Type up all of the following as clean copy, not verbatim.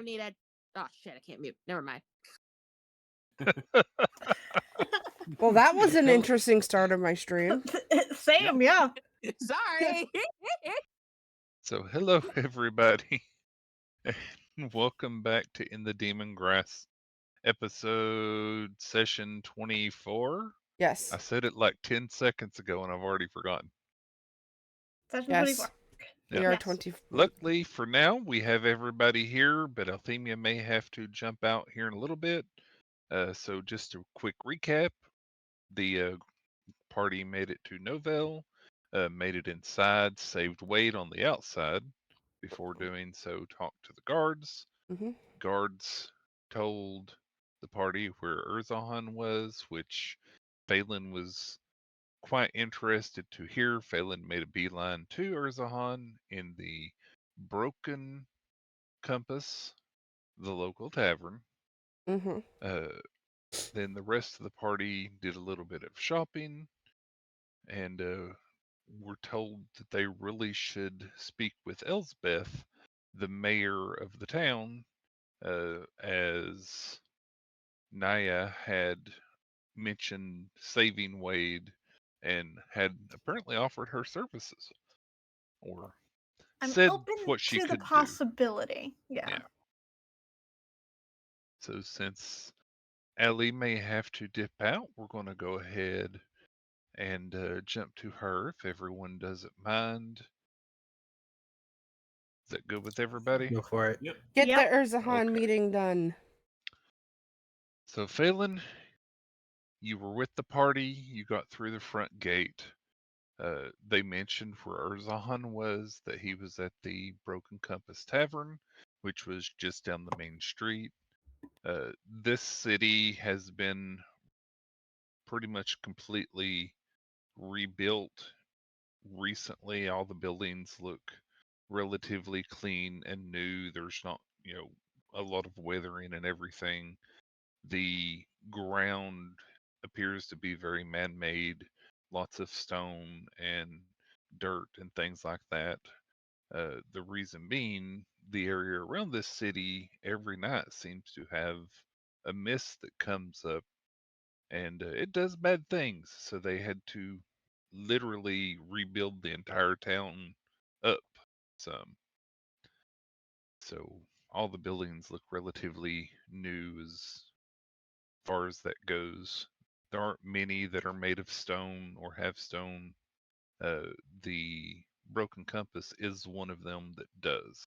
needed. Oh shit, I can't mute. Never mind. Well, that was an interesting start of my stream. Same, yeah. Sorry. So, hello everybody, and welcome back to In the Demon Grass, episode session 24. Yes. I said it like 10 seconds ago and I've already forgotten. Session Yes. 24. We Yeah. are Yes. 20. Luckily for now, we have everybody here, but Althemia may have to jump out here in a little bit. So just a quick recap. The party made it to Novell, made it inside, saved Wade on the outside. Before doing so, talked to the guards. Mm-hmm. Guards told the party where Urzahan was, which Phelan was quite interested to hear. Phelan made a beeline to Urzahan in the Broken Compass, the local tavern. Mm-hmm. Then the rest of the party did a little bit of shopping and were told that they really should speak with Elsbeth, the mayor of the town, as Naya had mentioned saving Wade and had apparently offered her services or I'm said open what she to the could do. possibility. Yeah. So since Ellie may have to dip out, we're going to go ahead and jump to her if everyone doesn't mind. Is that good with everybody? Go for it. Yep. Get Yep. the Urzahan Okay. meeting done. So Phelan, you were with the party. You got through the front gate. They mentioned where Urzahan was, that he was at the Broken Compass Tavern, which was just down the main street. This city has been pretty much completely rebuilt recently. All the buildings look relatively clean and new. There's not, a lot of weathering and everything. The ground appears to be very man-made, lots of stone and dirt and things like that. The reason being, the area around this city every night seems to have a mist that comes up and it does bad things. So they had to literally rebuild the entire town up some. So all the buildings look relatively new as far as that goes. There aren't many that are made of stone or have stone. The Broken Compass is one of them that does.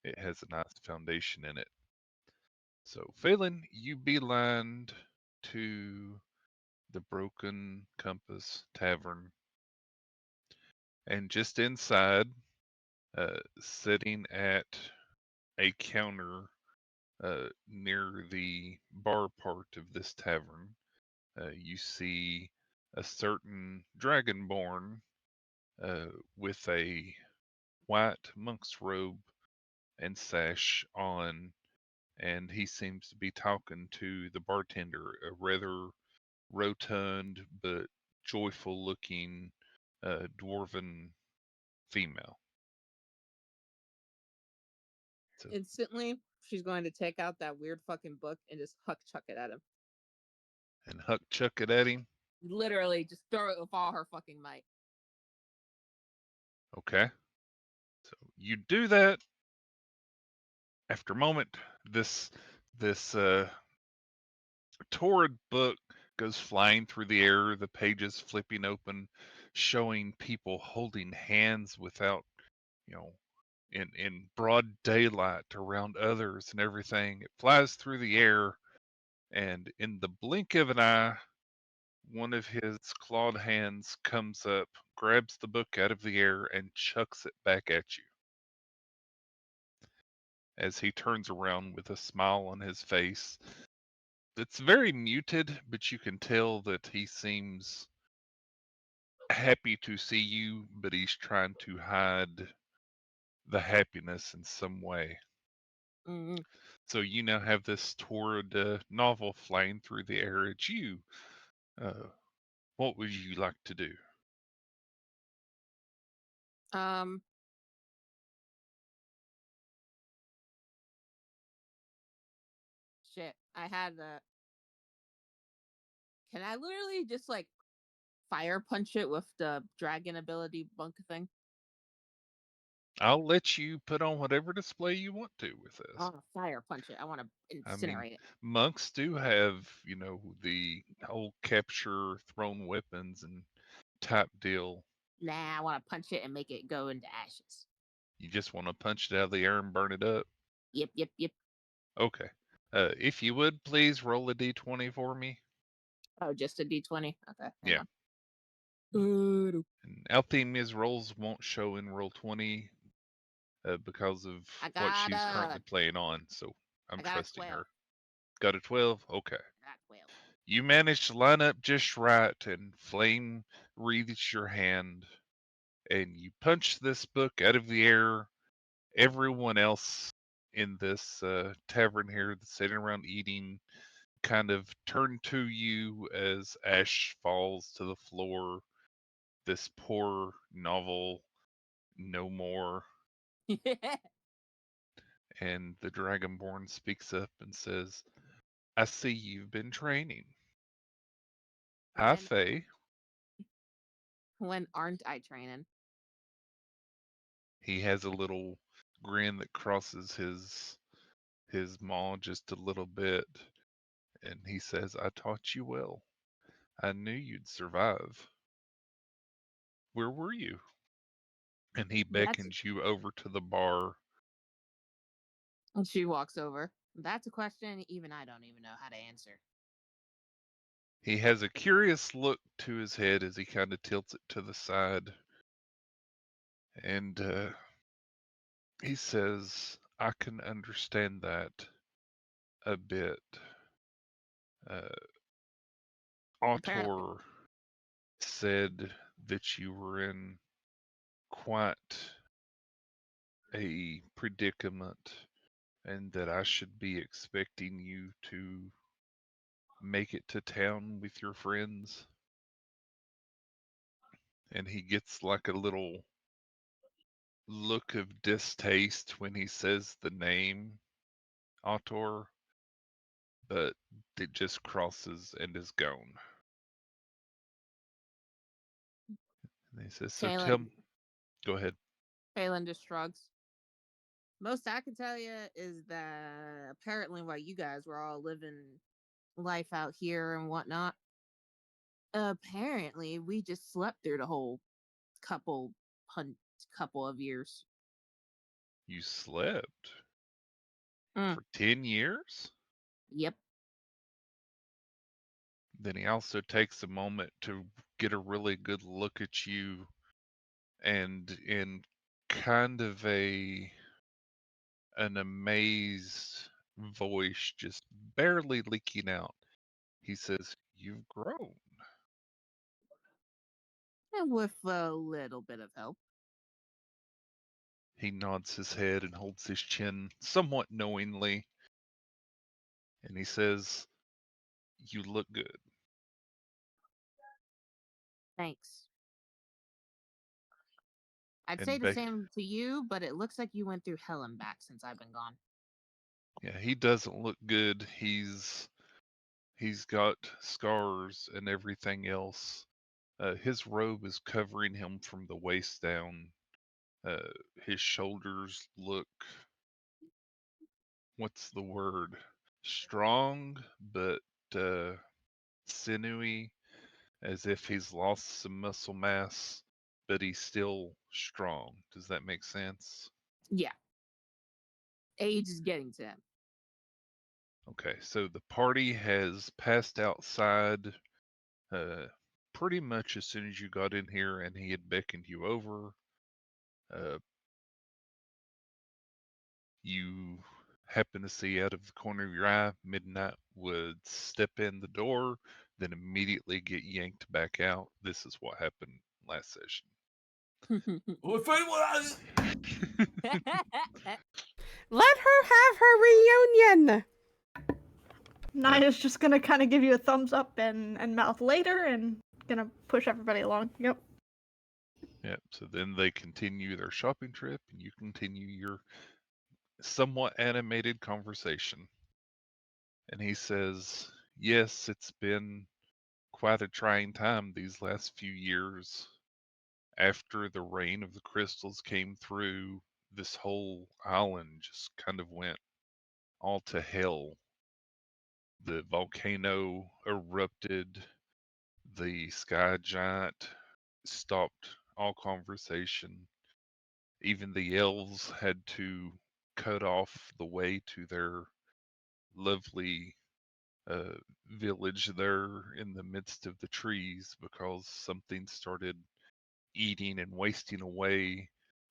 It has a nice foundation in it. So, Phelan, you beelined to the Broken Compass Tavern. And just inside, sitting at a counter near the bar part of this tavern, you see a certain dragonborn with a white monk's robe and sash on, and he seems to be talking to the bartender, a rather rotund but joyful looking dwarven female. So, Instantly, she's going to take out that weird fucking book and just huck chuck it at him. and Huck chuck it at him. Literally, just throw it with all her fucking might. Okay. So you do that. After a moment, this torrid book goes flying through the air, the pages flipping open, showing people holding hands without, in broad daylight around others and everything. It flies through the air, and in the blink of an eye, one of his clawed hands comes up, grabs the book out of the air, and chucks it back at you. As he turns around with a smile on his face, it's very muted, but you can tell that he seems happy to see you, but he's trying to hide the happiness in some way. Mm-hmm. So you now have this torrid novel flying through the air at you. What would you like to do? shit. I had the. Can I literally just like fire punch it with the dragon ability bunk thing? I'll let you put on whatever display you want to with I this. want to fire punch it. I want to I mean, incinerate it. monks do have, the whole capture thrown weapons and type deal. Nah, I want to punch it and make it go into ashes. You just want to punch it out of the air and burn it up? Yep, yep, yep. Okay. If you would, please roll a d20 for me. Oh, just a d20? Okay. Yeah. On. And Althemia's rolls won't show in roll 20 because of I what got she's a. currently playing on, so I'm I got a trusting 12. her. Got a 12? Okay. I got 12. You managed to line up just right, and flame wreathes your hand, and you punch this book out of the air. Everyone else in this tavern here that's sitting around eating kind of turn to you as ash falls to the floor. This poor novel, no more. And the Dragonborn speaks up and says, I see you've been training. Hi, when, Faye. when aren't I training? He has a little grin that crosses his maw just a little bit, and he says, I taught you well. I knew you'd survive. Where were you? And he That's. beckons you over to the bar. And she walks over. That's a question even I don't even know how to answer. He has a curious look to his head as he kind of tilts it to the side. And he says, I can understand that a bit. Uh, Apparently. Autor said that you were in quite a predicament and that I should be expecting you to make it to town with your friends. And he gets like a little look of distaste when he says the name Autor, but it just crosses and is gone. And he says, so tell me, Phelan, go ahead. Phelan just shrugs. Most I can tell you is that apparently while you guys were all living life out here and whatnot, apparently we just slept through the whole couple couple of years. You slept Mm. for 10 years? Yep. Then he also takes a moment to get a really good look at you, and in kind of an amazed voice, just barely leaking out, he says, you've grown. And with a little bit of help. He nods his head and holds his chin somewhat knowingly, and he says, you look good. Thanks. I'd say And the same to you, but it looks like you went through hell and back since I've been gone. yeah, he doesn't look good. He's got scars and everything else. His robe is covering him from the waist down. His shoulders look, what's the word? Strong, but sinewy, as if he's lost some muscle mass, but he's still strong. Does that make sense? Yeah. Age is getting to him. Okay, so the party has passed outside pretty much as soon as you got in here, and he had beckoned you over. You happen to see out of the corner of your eye, Midnight would step in the door, then immediately get yanked back out. This is what happened last session. Let her have her reunion. Naya's just gonna kind of give you a thumbs up and mouth later and gonna push everybody along. Yep. Yep. So then they continue their shopping trip, and you continue your somewhat animated conversation. And he says, yes, it's been quite a trying time these last few years. After the rain of the crystals came through, this whole island just kind of went all to hell. The volcano erupted, the sky giant stopped all conversation. Even the elves had to cut off the way to their lovely village there in the midst of the trees because something started eating and wasting away.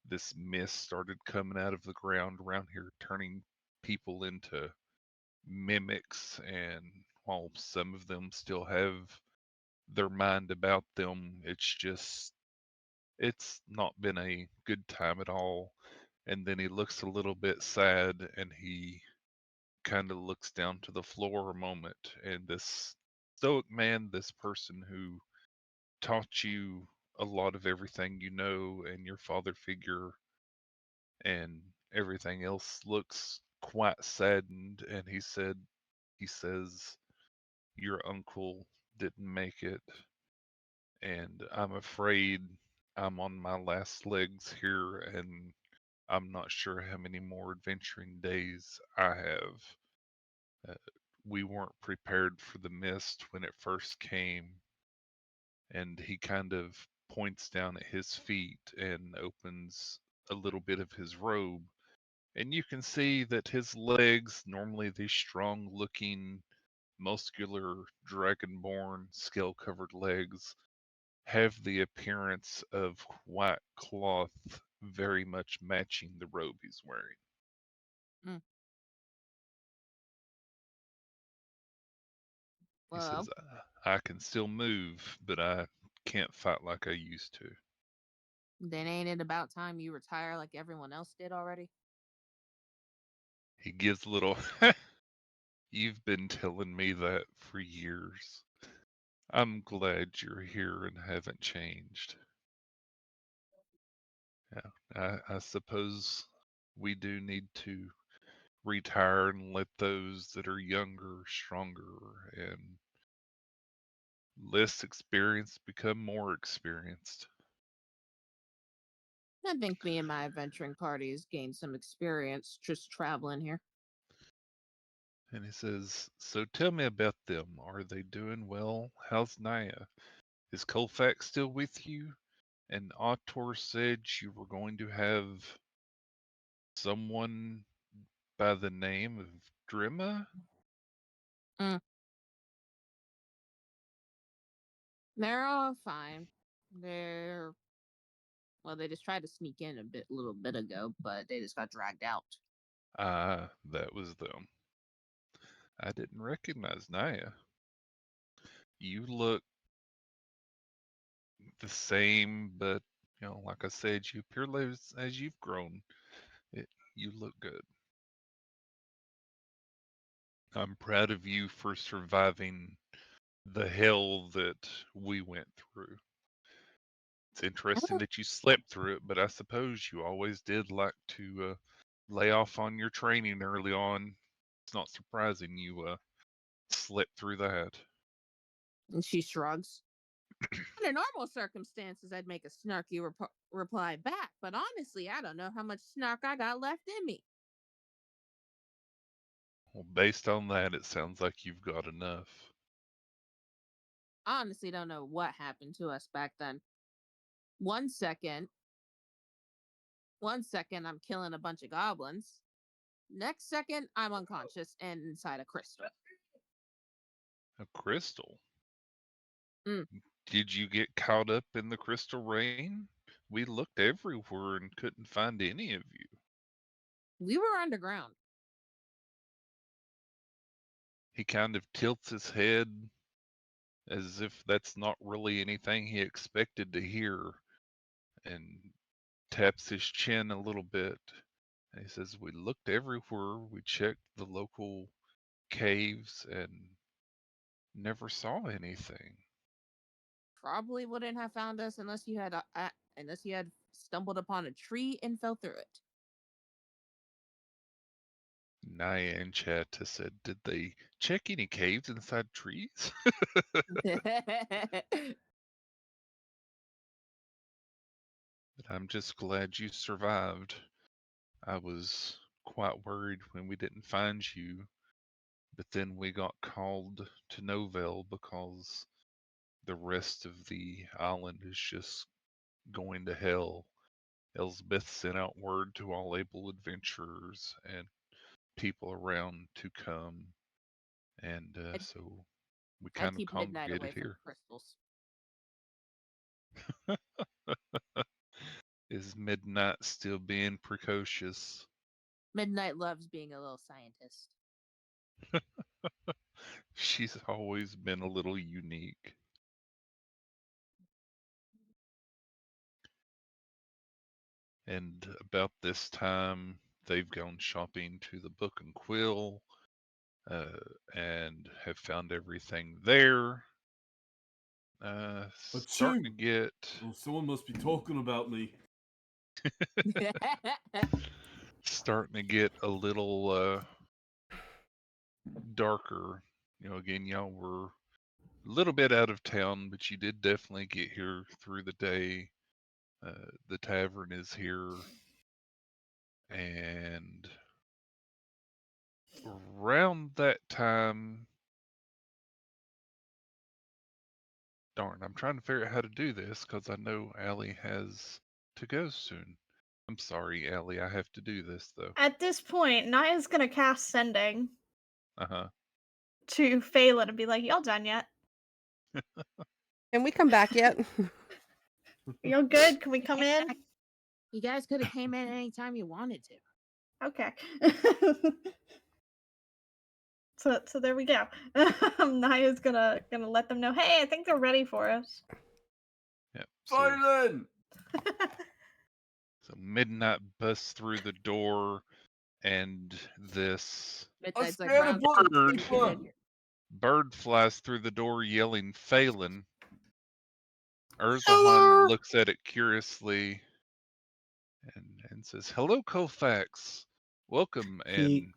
This mist started coming out of the ground around here, turning people into mimics. And while some of them still have their mind about them, it's not been a good time at all. And then he looks a little bit sad and he kind of looks down to the floor a moment. And this stoic man, this person who taught you a lot of everything you know, and your father figure and everything else, looks quite saddened. And he says, your uncle didn't make it, and I'm afraid I'm on my last legs here, and I'm not sure how many more adventuring days I have. Uh, we weren't prepared for the mist when it first came, and he kind of points down at his feet and opens a little bit of his robe. And you can see that his legs, normally these strong looking, muscular, dragonborn, scale covered legs, have the appearance of white cloth very much matching the robe he's wearing. Mm. He Well, says, I can still move, but I can't fight like I used to. then ain't it about time you retire like everyone else did already? He gives a little, you've been telling me that for years. I'm glad you're here and haven't changed. Yeah, I suppose we do need to retire and let those that are younger, stronger, and less experienced become more experienced. I think me and my adventuring parties gained some experience just traveling here. And he says, so tell me about them. Are they doing well? How's Naya? Is Colfax still with you? And Autor said you were going to have someone by the name of Drima? Mm. They're all fine. They're well, they just tried to sneak in little bit ago, but they just got dragged out. Ah, that was them. I didn't recognize Naya. You look the same, but like I said, you appear as you've grown. It, you look good. I'm proud of you for surviving the hell that we went through. It's interesting that you slept through it, but I suppose you always did like to lay off on your training early on. It's not surprising you slept through that. And she shrugs. Under normal circumstances, I'd make a snarky reply back, but honestly, I don't know how much snark I got left in me. Well, based on that, it sounds like you've got enough. Honestly, don't know what happened to us back then. One second, one second, I'm killing a bunch of goblins. Next second, I'm unconscious and inside a crystal. A crystal? Mm. Did you get caught up in the crystal rain? We looked everywhere and couldn't find any of you. We were underground. He kind of tilts his head as if that's not really anything he expected to hear and taps his chin a little bit. And he says, we looked everywhere. We checked the local caves and never saw anything. Probably wouldn't have found us unless you had stumbled upon a tree and fell through it. Naya in chat has said, did they check any caves inside trees? But I'm just glad you survived. I was quite worried when we didn't find you, but then we got called to Novell because the rest of the island is just going to hell. Elsbeth sent out word to all able adventurers and people around to come, and so we I kind of keep midnight away congregated from here. crystals. Is Midnight still being precocious? Midnight loves being a little scientist. She's always been a little unique. And about this time, they've gone shopping to the Book and Quill and have found everything there. Starting to get Well, someone must be talking about me. starting to get a little darker. You know, again, y'all were a little bit out of town, but you did definitely get here through the day. The tavern is here, and around that time, darn, I'm trying to figure out how to do this because I know Allie has to go soon. I'm sorry, Allie, I have to do this though. At this point, Naya's gonna cast sending Uh-huh. to Phelan and be like, "Y'all done yet? Can we come back yet? Y'all good? Can we come in?" You guys could have came in anytime you wanted to. Okay. So there we go. Naya's gonna let them know, hey, I think they're ready for us. Yep. Silent! So Midnight busts through the door, and this Midnight's like, scared round of two, birds. let's get in here. bird flies through the door yelling Phelan. Urzahan Hello. looks at it curiously and says, hello, Kofax. Welcome. He-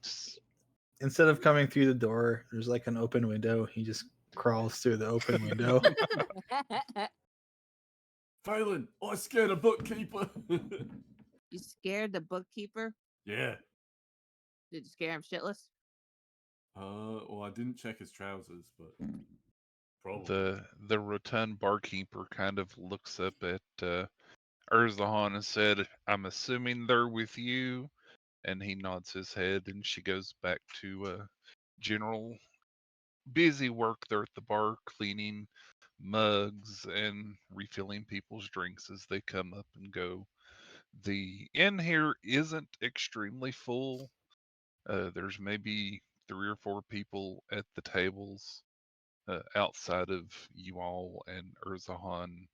Instead of coming through the door, there's like an open window. He just crawls through the open window. Phelan, I scared a bookkeeper. You scared the bookkeeper? Yeah. Did you scare him shitless? Well, I didn't check his trousers, but probably. The rotund barkeeper kind of looks up at Urzahan and said, I'm assuming they're with you. And he nods his head, and she goes back to general busy work there at the bar, cleaning mugs and refilling people's drinks as they come up and go. The inn here isn't extremely full. There's maybe 3 or 4 people at the tables outside of you all and Urzahan.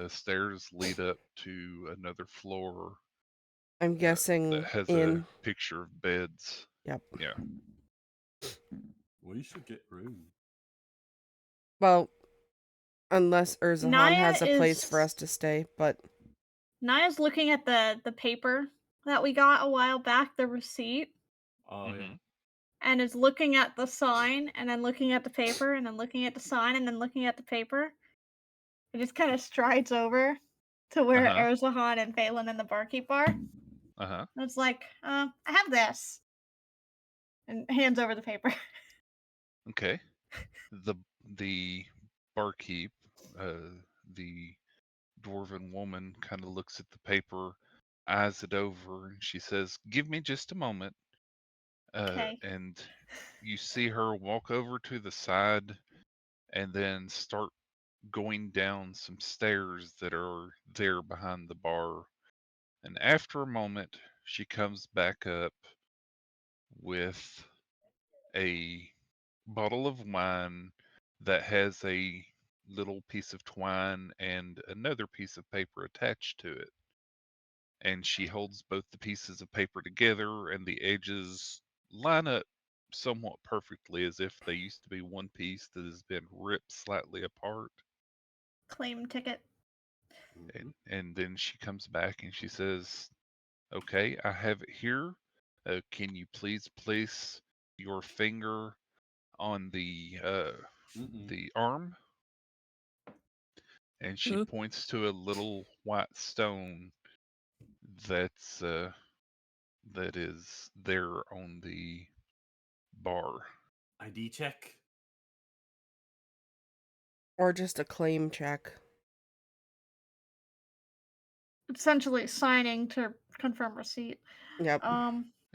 Stairs lead up to another floor I'm guessing that has in. a picture of beds. Yep. Yeah. We should get room. Well, unless Urzahan Naya has a place for is- us to stay, but Naya's looking at the paper that we got a while back, the receipt, Oh, yeah. Mhm. and is looking at the sign, and then looking at the paper, and then looking at the sign, and then looking at the paper. It just kind of strides over to where Uh-huh. Erzahan and Phelan and the barkeep are. Uh-huh. And it's like, I have this. And hands over the paper. Okay. The barkeep, the dwarven woman kind of looks at the paper, eyes it over, and she says, give me just a moment. Okay. And you see her walk over to the side and then start going down some stairs that are there behind the bar. And after a moment, she comes back up with a bottle of wine that has a little piece of twine and another piece of paper attached to it. And she holds both the pieces of paper together, and the edges line up somewhat perfectly as if they used to be one piece that has been ripped slightly apart. Claim ticket. Mhm. And then she comes back and she says, okay, I have it here. Can you please place your finger on the arm?" And she Hmm? points to a little white stone that's that is there on the bar. ID check. Or just a claim check. Essentially signing to confirm receipt. Yep.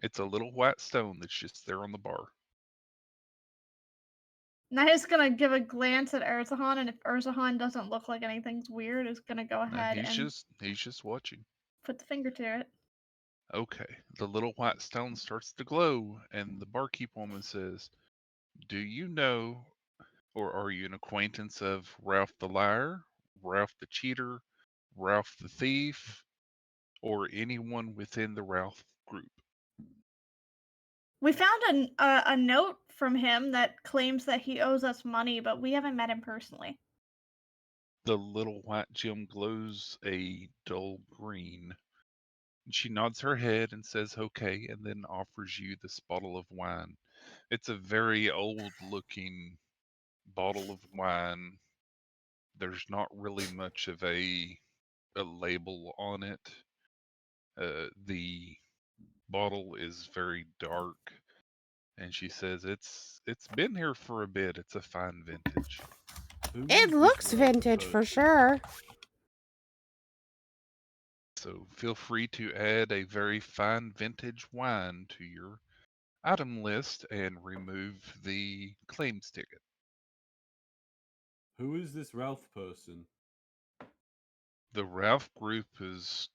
It's a little white stone that's just there on the bar. Naya's gonna give a glance at Erzahan, and if Erzahan doesn't look like anything's weird, is gonna go Now ahead and he's just watching. put the finger to it. Okay, the little white stone starts to glow, and the barkeep woman says, "Do you know, or are you an acquaintance of Ralph the Liar, Ralph the Cheater, Ralph the Thief, or anyone within the Ralph group?" We found a note from him that claims that he owes us money, but we haven't met him personally. The little white gem glows a dull green. She nods her head and says, "Okay," and then offers you this bottle of wine. It's a very old looking bottle of wine. There's not really much of a label on it. The bottle is very dark, and she says it's been here for a bit. It's a fine vintage. Who It is this looks Ralph vintage for person? sure. So feel free to add a very fine vintage wine to your item list and remove the claims ticket. Who is this Ralph person? The Ralph group is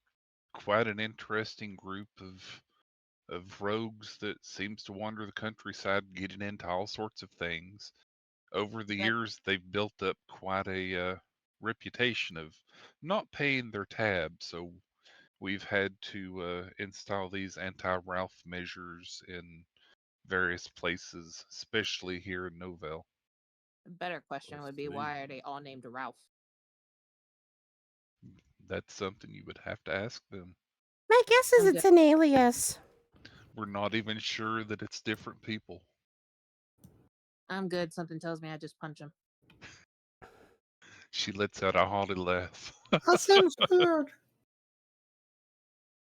quite an interesting group of rogues that seems to wander the countryside, getting into all sorts of things. Over the That years, they've built up quite a reputation of not paying their tab, so we've had to install these anti-Ralph measures in various places, especially here in Novell. a better question would be, Trust me. why are they all named Ralph? That's something you would have to ask them. My guess is I'm it's good. an alias. We're not even sure that it's different people. I'm good. Something tells me I just punch him. She lets out a hearty laugh. That seems weird.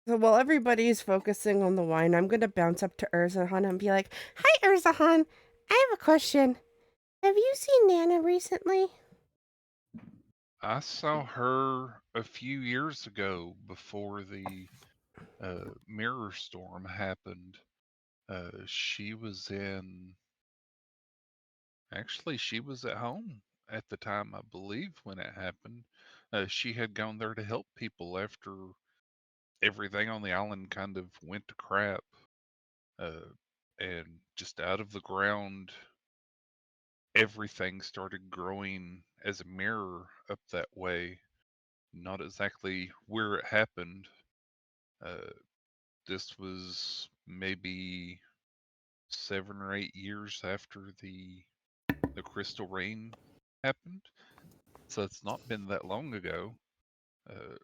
So while everybody's focusing on the wine, I'm gonna bounce up to Urzahan and be like, "Hi, Urzahan. I have a question. Have you seen Nana recently?" I saw her a few years ago before the mirror storm happened. She was in. Actually, she was at home at the time, I believe, when it happened. She had gone there to help people after everything on the island kind of went to crap. Uh, and just out of the ground, everything started growing as a mirror up that way. Not exactly where it happened. Uh, this was maybe 7 or 8 years after the crystal rain happened, so it's not been that long ago. Uh,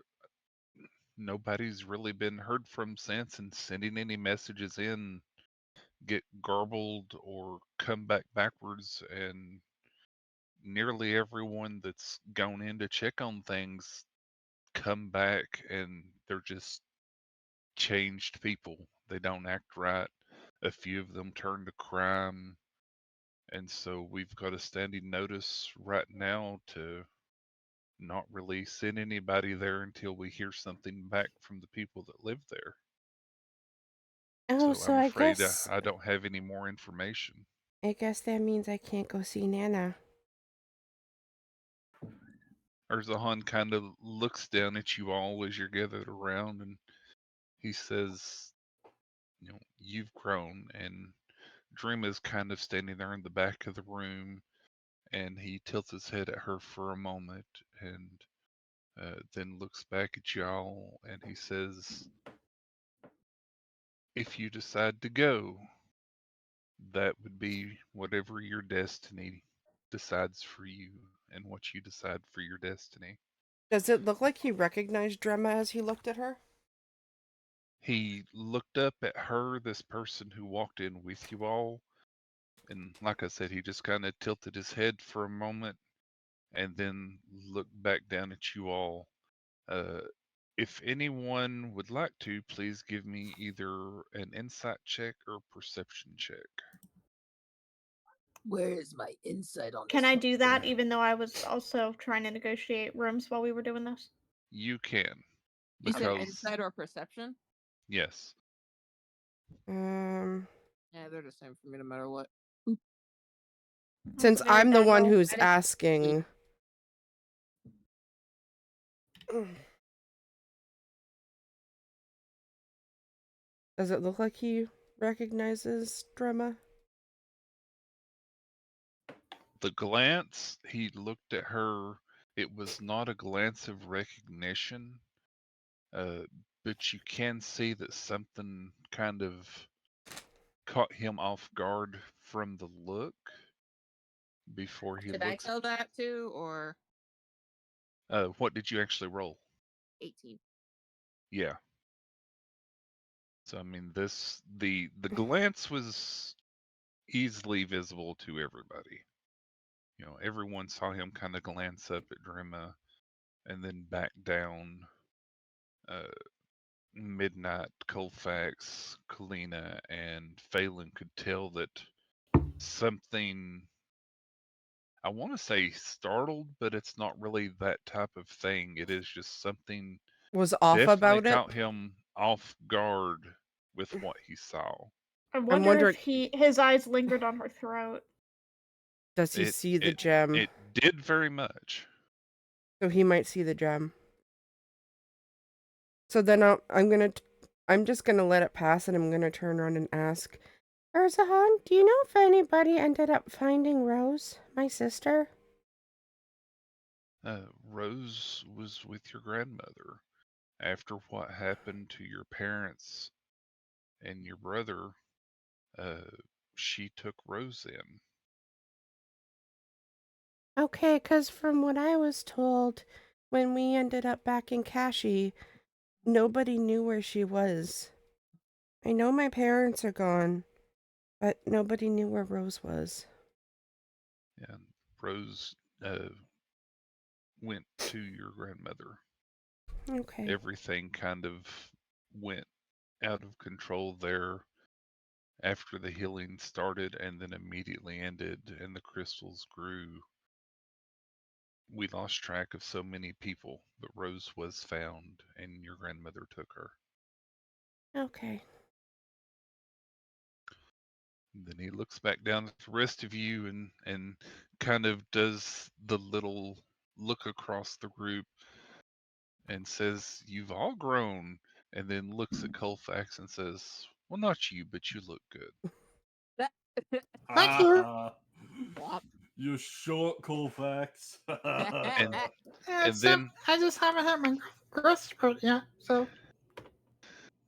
Nobody's really been heard from since, and sending any messages in get garbled or come back backwards, and nearly everyone that's gone in to check on things come back and they're just changed people. They don't act right. A few of them turn to crime. And so we've got a standing notice right now to not really send anybody there until we hear something back from the people that live there. Oh, So so I'm I afraid guess I don't have any more information. that means I can't go see Nana. Urzahan kind of looks down at you all as you're gathered around, and he says, "You've grown." And Dream is kind of standing there in the back of the room, and he tilts his head at her for a moment, and then looks back at y'all, and he says, "If you decide to go, that would be whatever your destiny decides for you, and what you decide for your destiny." Does it look like he recognized Drema as he looked at her? He looked up at her, this person who walked in with you all, and like I said, he just kind of tilted his head for a moment and then looked back down at you all. Uh, if anyone would like to, please give me either an insight check or perception check. Where is my insight on Can this I do that motherfucker? even though I was also trying to negotiate rooms while we were doing this? You can, You said because insight or perception? yes, Yeah, they're the same for me no matter what. Since Very I'm the bad one roll. who's I didn't- asking. Does it look like he recognizes Drema? the glance he looked at her, it was not a glance of recognition, uh, but you can see that something kind of caught him off guard from the look before he Did I looks. tell that too, or What did you actually roll? 18? Yeah. So I mean, the glance was easily visible to everybody. You know, everyone saw him kind of glance up at Drema and then back down. Uh, Midnight, Colfax, Kalina, and Phelan could tell that something, I want to say startled, but it's not really that type of thing. It is just something Was off definitely about it? caught him off guard with what he saw. I wonder wondering- if his eyes lingered on her throat. Does he see the gem? It did very much. So he might see the gem. So then I'm just gonna let it pass, and I'm gonna turn around and ask, Urzahan, do you know if anybody ended up finding Rose, my sister? Rose was with your grandmother. After what happened to your parents and your brother, she took Rose in. Okay, 'cause from what I was told, when we ended up back in Kashi, nobody knew where she was. I know my parents are gone, but nobody knew where Rose was. And Rose went to your grandmother. Okay. Everything kind of went out of control there after the healing started and then immediately ended and the crystals grew. We lost track of so many people, but Rose was found and your grandmother took her. Okay. And then he looks back down at the rest of you and kind of does the little look across the group and says, "You've all grown," and then looks at Colfax and says, "Well, not you, but you look good." That Thank you. Womp. You short, Colfax. And Yeah, and then I just haven't had my growth spurt yet, so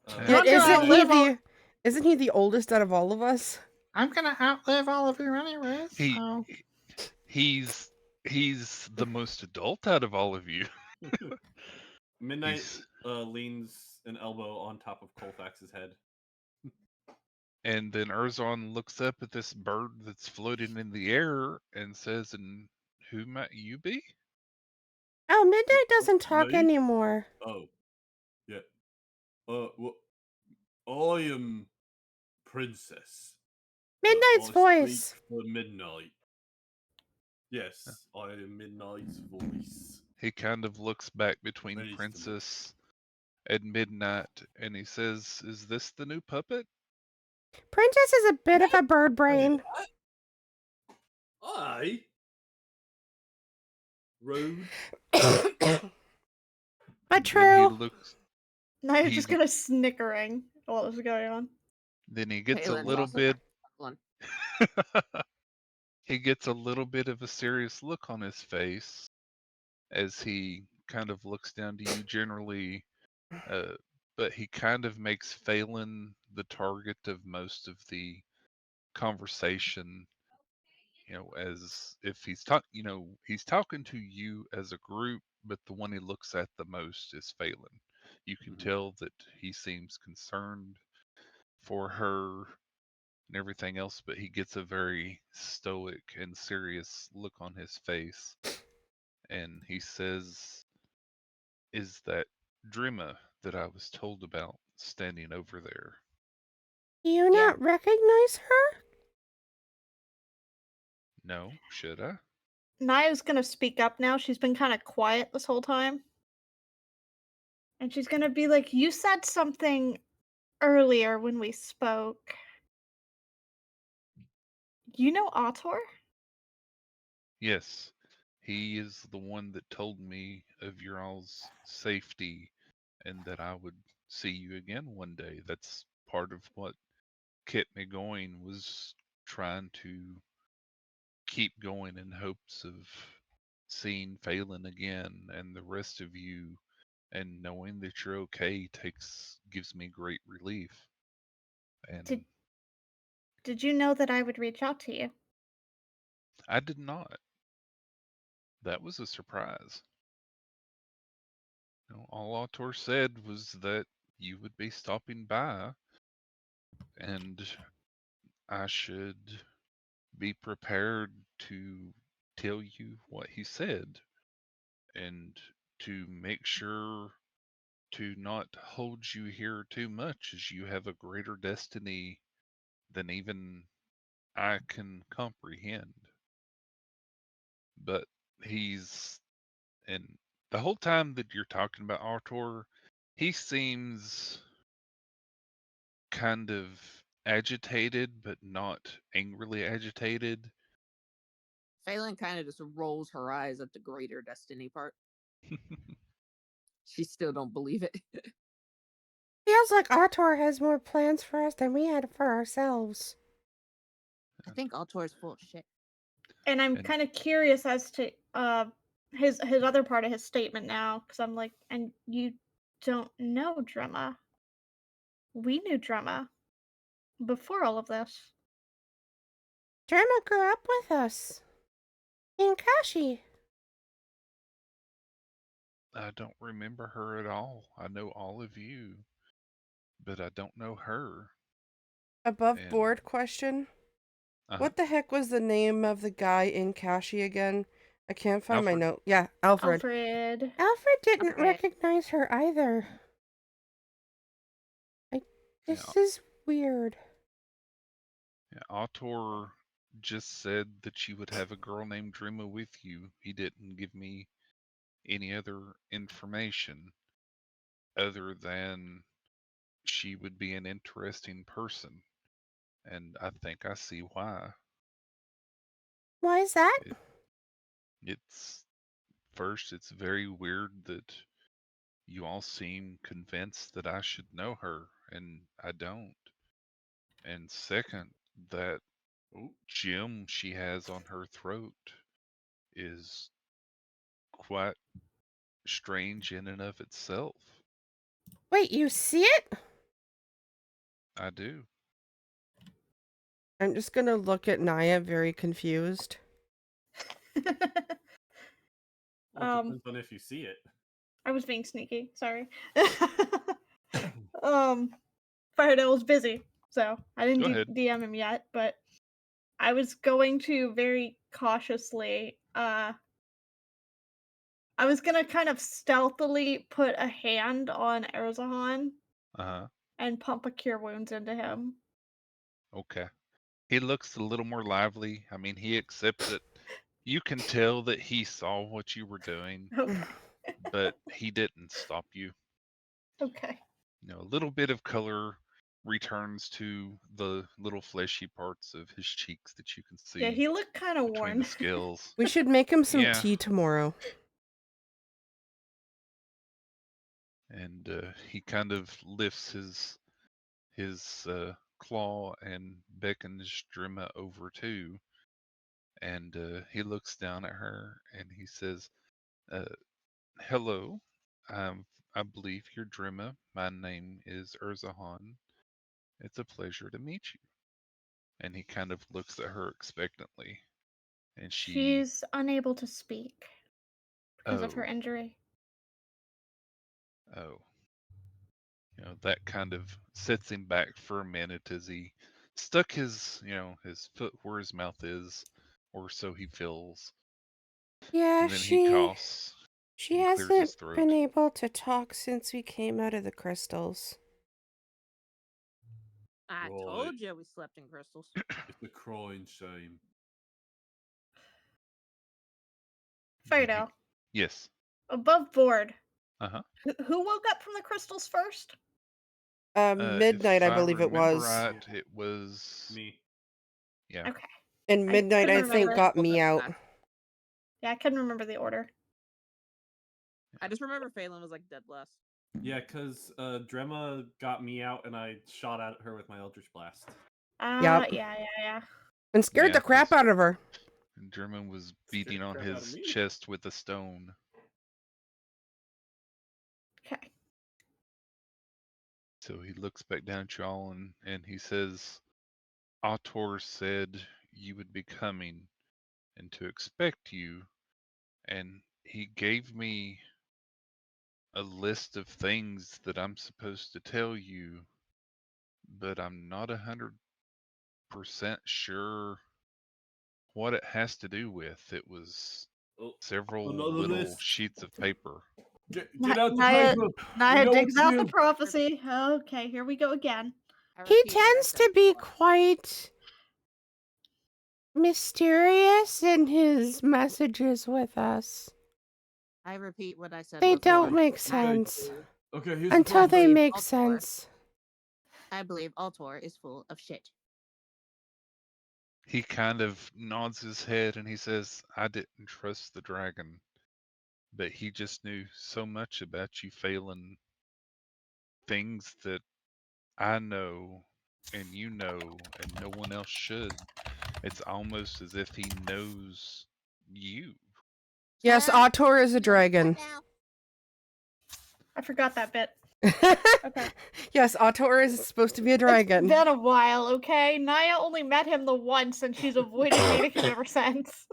Yeah, Don't you outlive all- isn't he the oldest out of all of us? I'm gonna outlive all of you anyways. he So he's the most adult out of all of you. Midnight He's leans an elbow on top of Colfax's head. And then Urzon looks up at this bird that's floating in the air and says, "And who might you be?" Oh, Midnight doesn't talk Me? anymore. Oh, yeah. Well, I am Princess. Midnight's I voice. speak for Midnight. Yes, I am Midnight's voice. He kind of looks back between Pleased to meet Princess and Midnight and he says, "Is this the new puppet?" Princess is a bit of a bird brain. I? Rude. But Then he true. looks now you're he just kind of snickering at what was going on. then he gets Phelan's a little also bit chuckling. he gets a little bit of a serious look on his face as he kind of looks down to you generally, but he kind of makes Phelan the target of most of the conversation. You know, as if he's talking to you as a group, but the one he looks at the most is Phelan. You can Mhm. tell that he seems concerned for her and everything else, but he gets a very stoic and serious look on his face. And he says, "Is that Drima that I was told about standing over there?" Do you Yeah. not recognize her? No, should I? Naya's gonna speak up now. She's been kind of quiet this whole time. And she's gonna be like, "You said something earlier when we spoke. You know Ator?" Yes, he is the one that told me of your all's safety and that I would see you again one day. That's part of what kept me going, was trying to keep going in hopes of seeing Phelan again and the rest of you, and knowing that you're okay gives me great relief. And Did you know that I would reach out to you? I did not. That was a surprise. All Autor said was that you would be stopping by and I should be prepared to tell you what he said and to make sure to not hold you here too much, as you have a greater destiny than even I can comprehend. But he's, and the whole time that you're talking about Artur, he seems kind of agitated, but not angrily agitated. Phelan kind of just rolls her eyes at the greater destiny part. She still don't believe it. Feels like Ator has more plans for us than we had for ourselves. I think Altor's full of shit. And I'm And kind of curious as to his other part of his statement now, because I'm like, and you don't know Drema. We knew Drema before all of this. Drema grew up with us in Kashi. I don't remember her at all. I know all of you, but I don't know her. Above And board question. uh What the heck was the name of the guy in Kashi again? I can't find my Alfred, note. Yeah, Alfred. Alfred. Alfred didn't Okay. recognize her either. yeah, This is weird. yeah, Autor just said that you would have a girl named Drima with you. He didn't give me any other information other than she would be an interesting person. And I think I see why. Why is that? It, it's first, it's very weird that you all seem convinced that I should know her, and I don't. And second, that Ooh. gem she has on her throat is quite strange in and of itself. Wait, you see it? I do. I'm just gonna look at Naya very confused. Well, it depends on if you see it. I was being sneaky. Sorry. Firedale was busy, so I Go didn't ahead. DM him yet. But I was going to very cautiously. I was gonna kind of stealthily put a hand on Erzahan Uh huh. and pump a cure wounds into him. Okay. He looks a little more lively. I mean, he accepts it. You can tell that he saw what you were doing, Okay. but he didn't stop you. Okay. A little bit of color returns to the little fleshy parts of his cheeks that you can Yeah, see he looked kind of between worn. the scales. We should make him some Yeah. tea tomorrow. And he kind of lifts his claw and beckons Drima over too. And he looks down at her and he says, uh, "Hello, I believe you're Drima. My name is Urzahan. It's a pleasure to meet you." And he kind of looks at her expectantly. And she, She's unable to speak because of her oh, injury. oh. that kind of sets him back for a minute as he stuck his his foot where his mouth is, or so he feels. Yeah, And then he coughs she and clears his hasn't throat. been able to talk since we came out of the crystals. I Right. told you we slept in crystals. It's a crying shame. Fredo, Yes. above board, Uh-huh. who woke up from the crystals first? Midnight, If I believe it remember was. right, it was Me. yeah. Okay. And Midnight, couldn't I think, remember. got Well, me that's out. not- Yeah, I couldn't remember the order. I just remember Phelan was like dead last. Yeah, because Drema got me out and I shot at her with my Eldritch Blast. Yep. Yeah. And scared Yeah, the crap 'cause- out of her. And German was Scared beating the on crap out of his me. chest with a stone. Okay. So he looks back down at y'all and he says, Autor said you would be coming and to expect you. And he gave me a list of things that I'm supposed to tell you, but I'm not 100% sure what it has to do with. It was Oh, several another little list. sheets of paper. Get out the Naya- paper. Naya know digs what's out the in. prophecy. Okay, here we go again. I He repeat what I tends said to be before. quite mysterious in his messages with us. I repeat what I said They before. don't make I sense believe- Okay, here's until the they plan. make Altor. sense. I believe Altor is full of shit. He kind of nods his head and he says, I didn't trust the dragon, but he just knew so much about you, Phelan. Things that I know and you know and no one else should. It's almost as if he knows you. Yes, Huh? Autor is a dragon. What now? I forgot that bit. Okay. Yes, Autor is supposed to be a dragon. It's been a while, okay? Naya only met him the once and she's avoided meeting him ever since.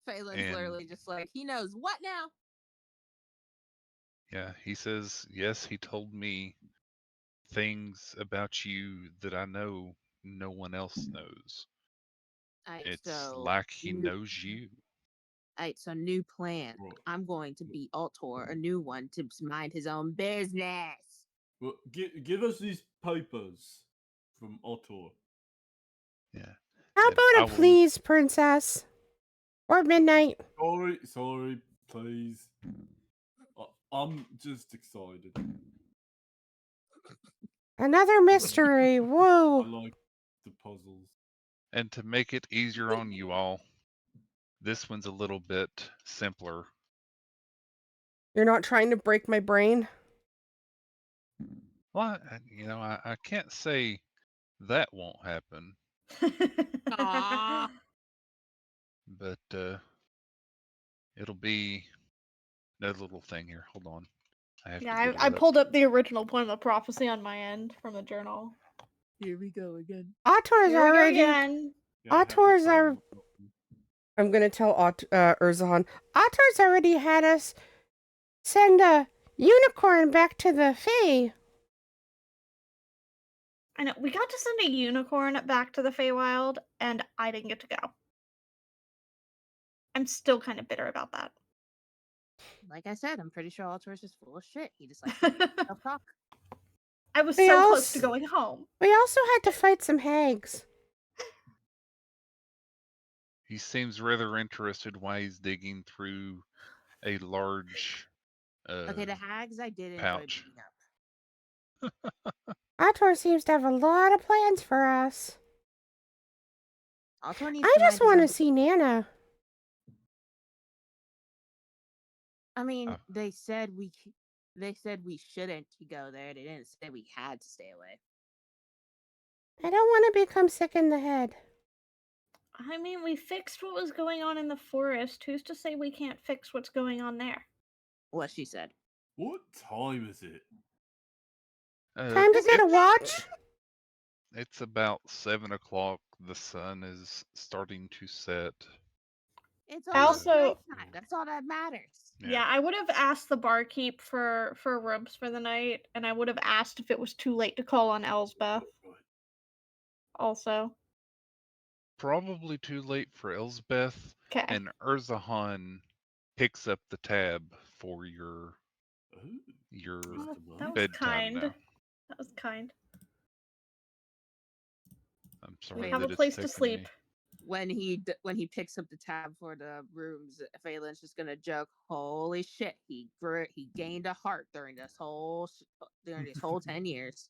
Phelan's And- literally just like, he knows what now? Yeah, he says, yes, he told me things about you that I know no one else knows. Alright, It's so like he new- knows you. Alright, so new plan. Right. I'm going to be Altor, a new one, to mind his own business. Well, give us these papers from Otor. Yeah. How And about I a will- please, princess? Or Midnight? Sorry, please. I'm just excited. Another mystery. I Whoa. like the puzzles. And to make it easier on you all, this one's a little bit simpler. You're not trying to break my brain? Well, I can't say that won't happen, Aw. but it'll be another little thing here. Hold on. I have Yeah, to get it I up. pulled up the original point of the prophecy on my end from the journal. Here we go again. Autor's Here we go already. again. Yeah, I have the Autors time. are. I'm gonna tell Urzahan. Autor's already had us send a unicorn back to the Fae. I know we got to send a unicorn back to the Feywild, and I didn't get to go. I'm still kind of bitter about that. Like I said, I'm pretty sure Altor is just full of shit. He just likes to self-talk. I was We so all close to s- going home. We also had to fight some hags. He seems rather interested why he's digging through a large Okay, the hags I did enjoy pouch. beating up. Autor seems to have a lot of plans for us. Altor needs I to mind just his want own- to see Nana. I mean, Oh. they said we shouldn't go there. They didn't say we had to stay away. I don't want to become sick in the head. I mean, we fixed what was going on in the forest. Who's to say we can't fix what's going on there? What she said. What time is it? Time to get a watch? It's about 7 o'clock. The sun is starting to set. It's I almost also- nighttime. That's all that matters. Yeah, I would have asked the barkeep for rooms for the night, and I would have asked if it was too late to call on Elsbeth. Also, Probably too late for Elsbeth, okay. and Urzahan picks up the tab for your Oh, that was bedtime kind. now. That was kind. I'm We sorry have that a it's place to taken sleep. me. When he picks up the tab for the rooms, Phelan's just gonna joke, "Holy shit! He gained a heart during this whole 10 years."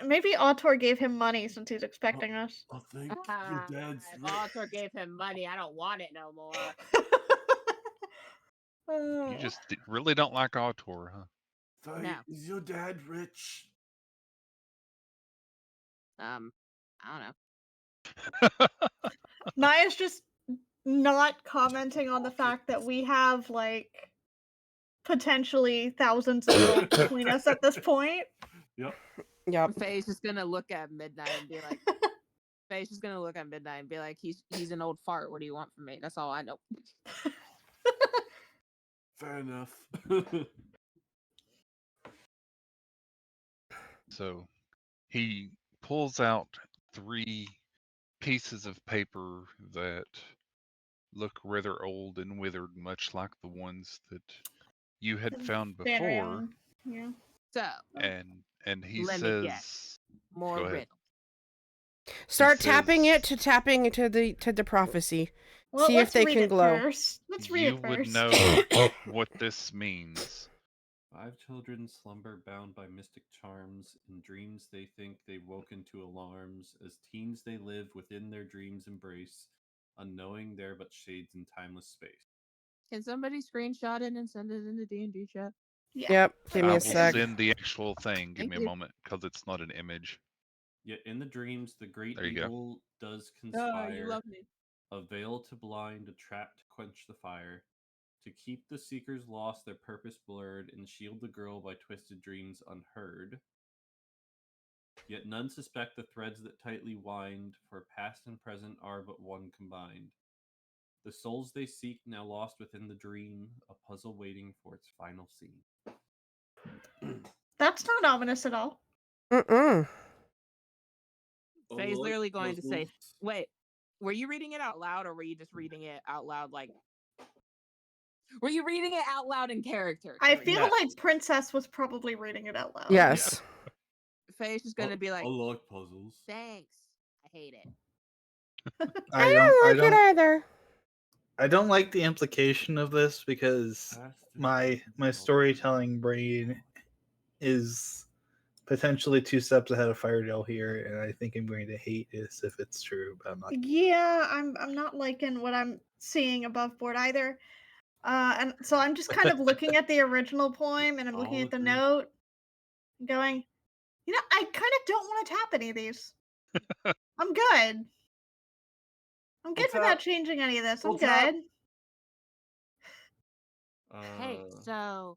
Maybe Autor gave him money since he's expecting us. I think your dad's If Author gave him money, I don't want it no more. You just really don't like Autor, huh? Faye, No. is your dad rich? I don't know. Naya's just not commenting on the fact that we have like potentially thousands of gold between us at this point. Yep. Yep. Faye's just gonna look at Midnight and be like, he's an old fart. What do you want from me? That's all I know. Fair enough. So he pulls out 3 pieces of paper that look rather old and withered, much like the ones that you had found Very before. young. Yeah. So And he Let me says, guess. More Go ahead. riddle. Start says- tapping it to tapping into the prophecy. Well, See if let's they read can it glow. First. Let's read you it would first. know what this means. 5 children slumber bound by mystic charms. In dreams they think they've woken to alarms. As teens they live within their dreams' embrace, unknowing they're but shades in timeless space. Can somebody screenshot it and send it in the D&D chat? Yeah. Yep. Give me I a will sec. send the actual thing. Give Thank me a you. moment, because it's not an image. Yet in the dreams the great There you go. evil does Oh, conspire. you love me. A veil to blind, a trap to quench the fire. To keep the seekers lost, their purpose blurred, and shield the girl by twisted dreams unheard. Yet none suspect the threads that tightly wind, for past and present are but one combined. The souls they seek now lost within the dream, a puzzle waiting for its final scene. That's not ominous at all. Mm-mm. Faye's literally going to say, puzzles. wait, were you reading it out loud or were you just reading it out loud were you reading it out loud in character? I feel Yes. like Princess was probably reading it out loud. Yes. Faye's just gonna be like, I like puzzles. thanks. I hate it. I don't like it either. I don't like the implication of this because my storytelling brain is potentially 2 steps ahead of Firedale here, and I think I'm going to hate this if it's true, but I'm not. Yeah, I'm not liking what I'm seeing above board either. And so I'm just kind of looking at the original poem and I'm looking I'll at the agree. note, going, I kind of don't want to tap any of these. I'm good. I'm good without tap. changing any of this. I'm I'll tap. good. Hey, so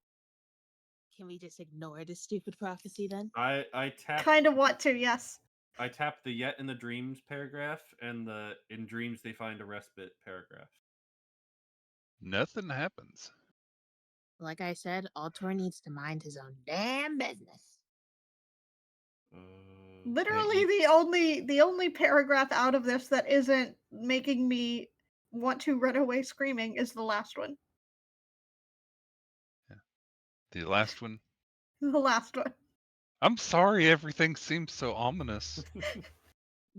can we just ignore this stupid prophecy then? I tapped Kind of want to, yes. I tapped the yet in the dreams paragraph and the in dreams they find a respite paragraph. Nothing happens. Like I said, Altor needs to mind his own damn business. Literally the only paragraph out of this that isn't making me want to run away screaming is the last one. The last one. The last one. I'm sorry everything seems so ominous.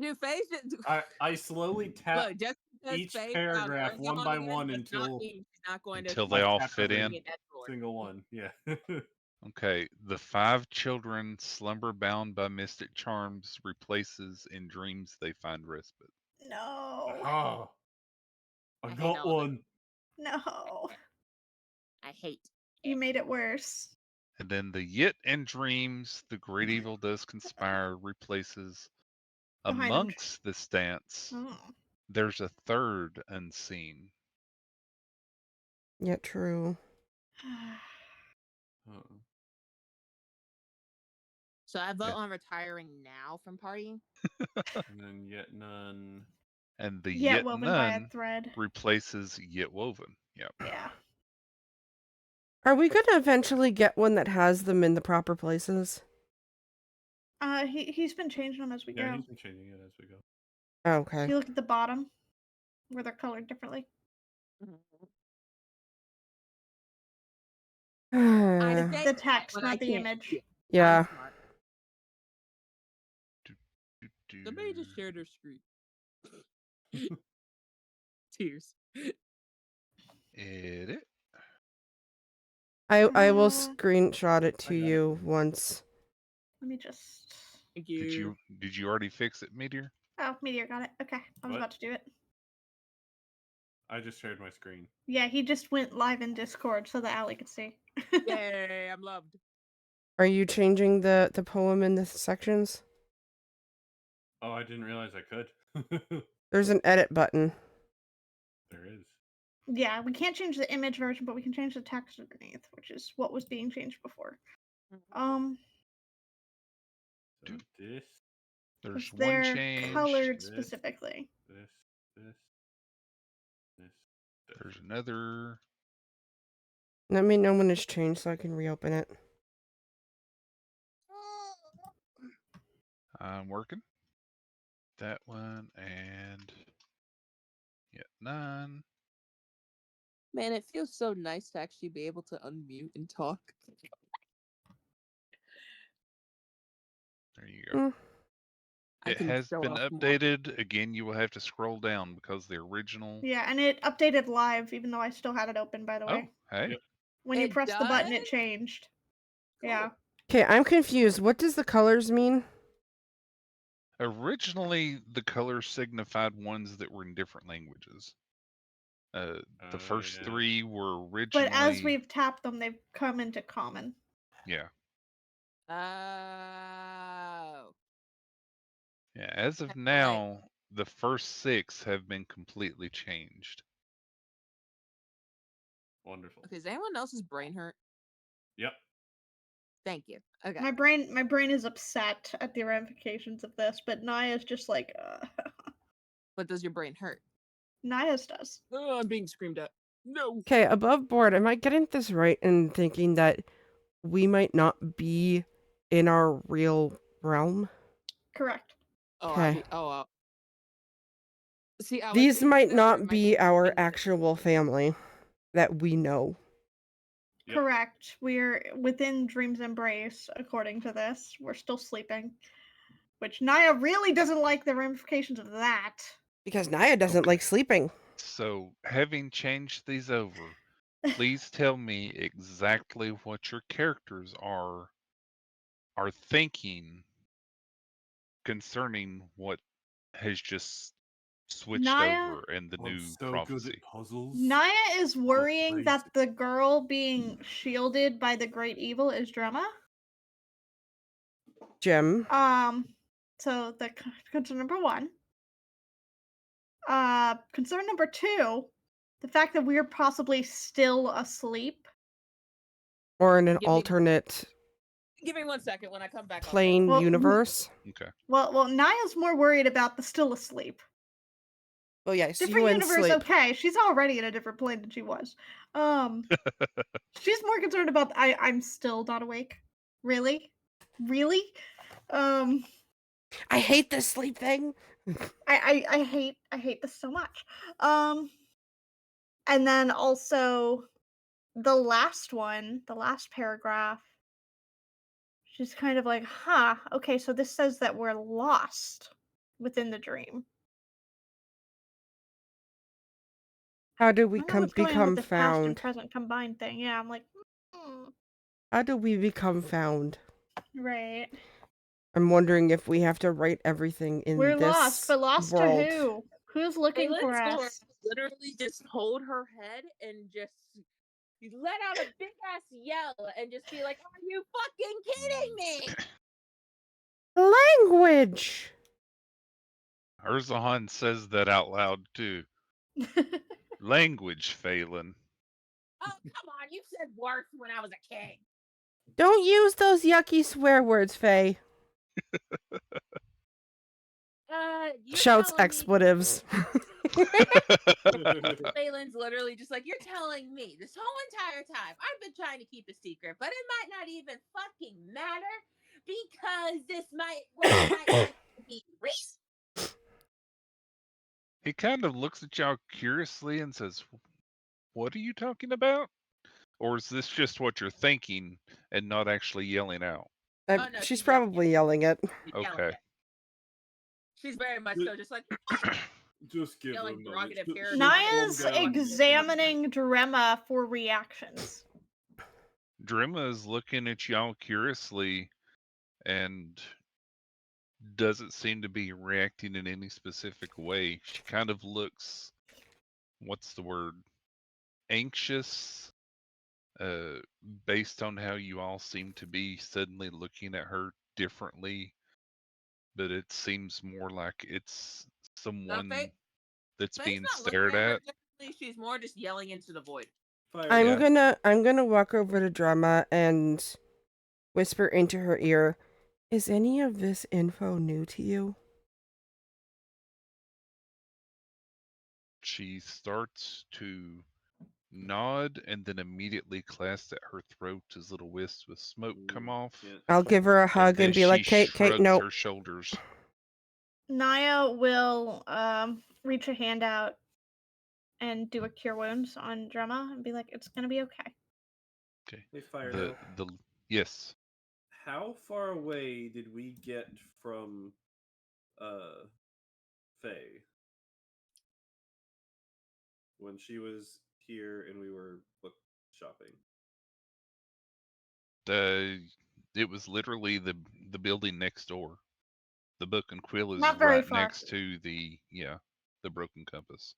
Dude, Faye's just... I slowly tapped Look, just because each Faye paragraph found one Urzahan by again one does not until mean she's not going to Until they all tapped fit every in. single one. Yeah. Okay, the 5 children slumber bound by mystic charms replaces in dreams they find respite. No. Oh, I I hate got all of it. one. No. I hate You made it worse. And then the yet in dreams, the great evil does conspire replaces Behind them. amongst this dance. Oh. There's a third unseen. Yeah, true. So I vote Yeah. on retiring now from partying. And then yet none. And the Yet yet woven by a none thread. replaces yet woven. Yep. Yeah. Are we going to eventually get one that has them in the proper places? He's been changing them as we Yeah, go. he's been changing it as we go. If Okay. you look at the bottom, where they're colored differently. I The text, but not I the can't. image. Yeah. I'm smart. Somebody just shared their screen. Tears. Edit. I will Uh, screenshot it to I got it. you once. Let me just. Thank Did you already fix it, Meteor? Oh, Meteor got it. Okay, I was What? about to do it. I just shared my screen. Yeah, he just went live in Discord so that Allie could see. Yay, I'm loved. Are you changing the poem in the sections? Oh, I didn't realize I could. There's an edit button. There is. Yeah, we can't change the image version, but we can change the text underneath, which is what was being changed before. So Dude. this, There's 'cause one they're change. colored This. specifically. this, this. There's another. Let me know when it's changed so I can reopen it. I'm working. That one and yet none. Man, it feels so nice to actually be able to unmute and talk. There you go. Mm. I It can has show been off more. updated. Again, you will have to scroll down because the original. Yeah, and it updated live, even though I still had it open, by the Oh, way. hey. Yep. When you It press the button, it does? changed. Yeah. Okay, I'm confused. What does the colors mean? Originally, the colors signified ones that were in different languages. The first Yeah. three were But originally. as we've tapped them, they've come into common. Yeah. Oh. Yeah. As of Kinda like- now, the first 6 have been completely changed. Wonderful. Okay, is anyone else's brain hurt? Yep. Thank you. Okay. My brain is upset at the ramifications of this, but Naya's just like, But does your brain hurt? Naya's does. Oh, I'm being screamed at. No. Okay, above board, am I getting this right in thinking that we might not be in our real realm? Correct. Oh, Okay. See, I was These thinking might that not we might be our dreaming. actual family that we know. Yep. Correct. We're within Dream's embrace, according to this. We're still sleeping. Which Naya really doesn't like the ramifications of that. Because Naya doesn't like sleeping. So, having changed these over, please tell me exactly what your characters are thinking concerning what has just switched Naya- over in the I'm new so prophecy. good at puzzles. Naya is worrying crazy. that the girl being shielded by the great evil is Drema. Jim. So the concern number 1. Concern number 2, the fact that we're possibly still asleep. Or in an Give me- alternate Give me 1 second when I come back. I'll plane tell Well, universe. Okay. Well, Naya's more worried about the still asleep. Oh yes, Different you and universe, sleep. okay. She's already in a different plane than she was. She's more concerned about I'm still not awake. Really? Really? I hate this sleep thing. I hate this so much. And then also the last one, the last paragraph, she's kind of like, huh, okay, so this says that we're lost within the dream. How do we I don't know what's going on become with this past and found? present combined thing. Yeah, I'm like, How do we become found? right. I'm wondering if we have to write everything in We're this lost, but lost world. to who? Who's looking for Let's us? literally just hold her head and just let out a big ass yell and just be like, "Are you fucking kidding me?" Language. Urzahan says that out loud too. Language, Phelan. Oh, come on. You said worse when I was a kid. Don't use those yucky swear words, Faye. You're Shouts telling me expletives. Phelan's literally just like, you're telling me this whole entire time I've been trying to keep a secret, but it might not even fucking matter because this might be real. He kind of looks at y'all curiously and says, "What are you talking about? Or is this just what you're thinking and not actually yelling out?" Oh, no, She's she's yelling probably yelling it. She's yelling Okay. it. She's very much so just like, Just give Yelling him derogative a characters. Naya's calm down. examining Drema for reactions. Drima is looking at y'all curiously and doesn't seem to be reacting in any specific way. She kind of looks, what's the word? Anxious, based on how you all seem to be suddenly looking at her differently. But it seems more like it's someone that's Faye's being not looking stared at her at. differently. She's more just yelling into the void. Fire I'm down. gonna walk over to Drama and whisper into her ear, "Is any of this info new to you?" She starts to nod and then immediately clasps at her throat as little wisps of smoke come off. Yeah. I'll give her a hug and As be she like, Kate, shrugs no. her shoulders. Naya will reach a hand out and do a cure wounds on Drema and be like, "It's gonna be okay." Okay. Hey, Fire Yes. How far away did we get from Faye when she was here and we were book shopping? It was literally the building next door. The Book and Quill is Not very right far. next to the Broken Compass.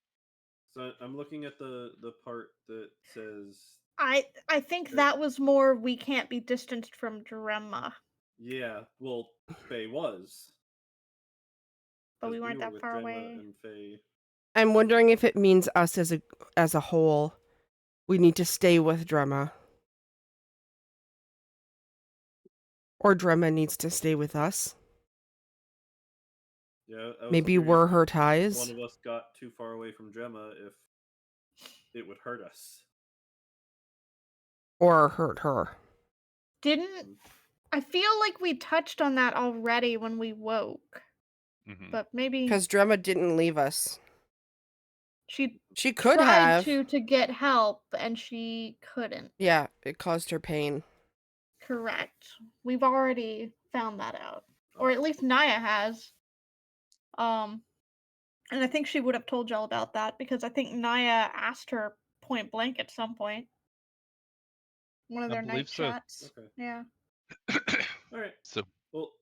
So I'm looking at the part that says, I think that was more we can't be distanced from Drema, yeah, well, Faye was. but 'Cause we weren't were that with far Drema away. and Faye. I'm wondering if it means us as a whole. We need to stay with Drema. Or Drema needs to stay with us. Yeah, I was Maybe curious we're if her one ties. of us got too far away from Drema if it would hurt us. Or hurt her. Didn't I feel like we touched on that already when we woke, Mhm. but maybe Because Drema didn't leave us. she She could tried have. to get help and she couldn't. Yeah, it caused her pain. Correct. We've already found that out, or at least Naya has. And I think she would have told y'all about that because I think Naya asked her point blank at some point. One of I their believe night so. chats. Okay. Yeah. All right. So, Well,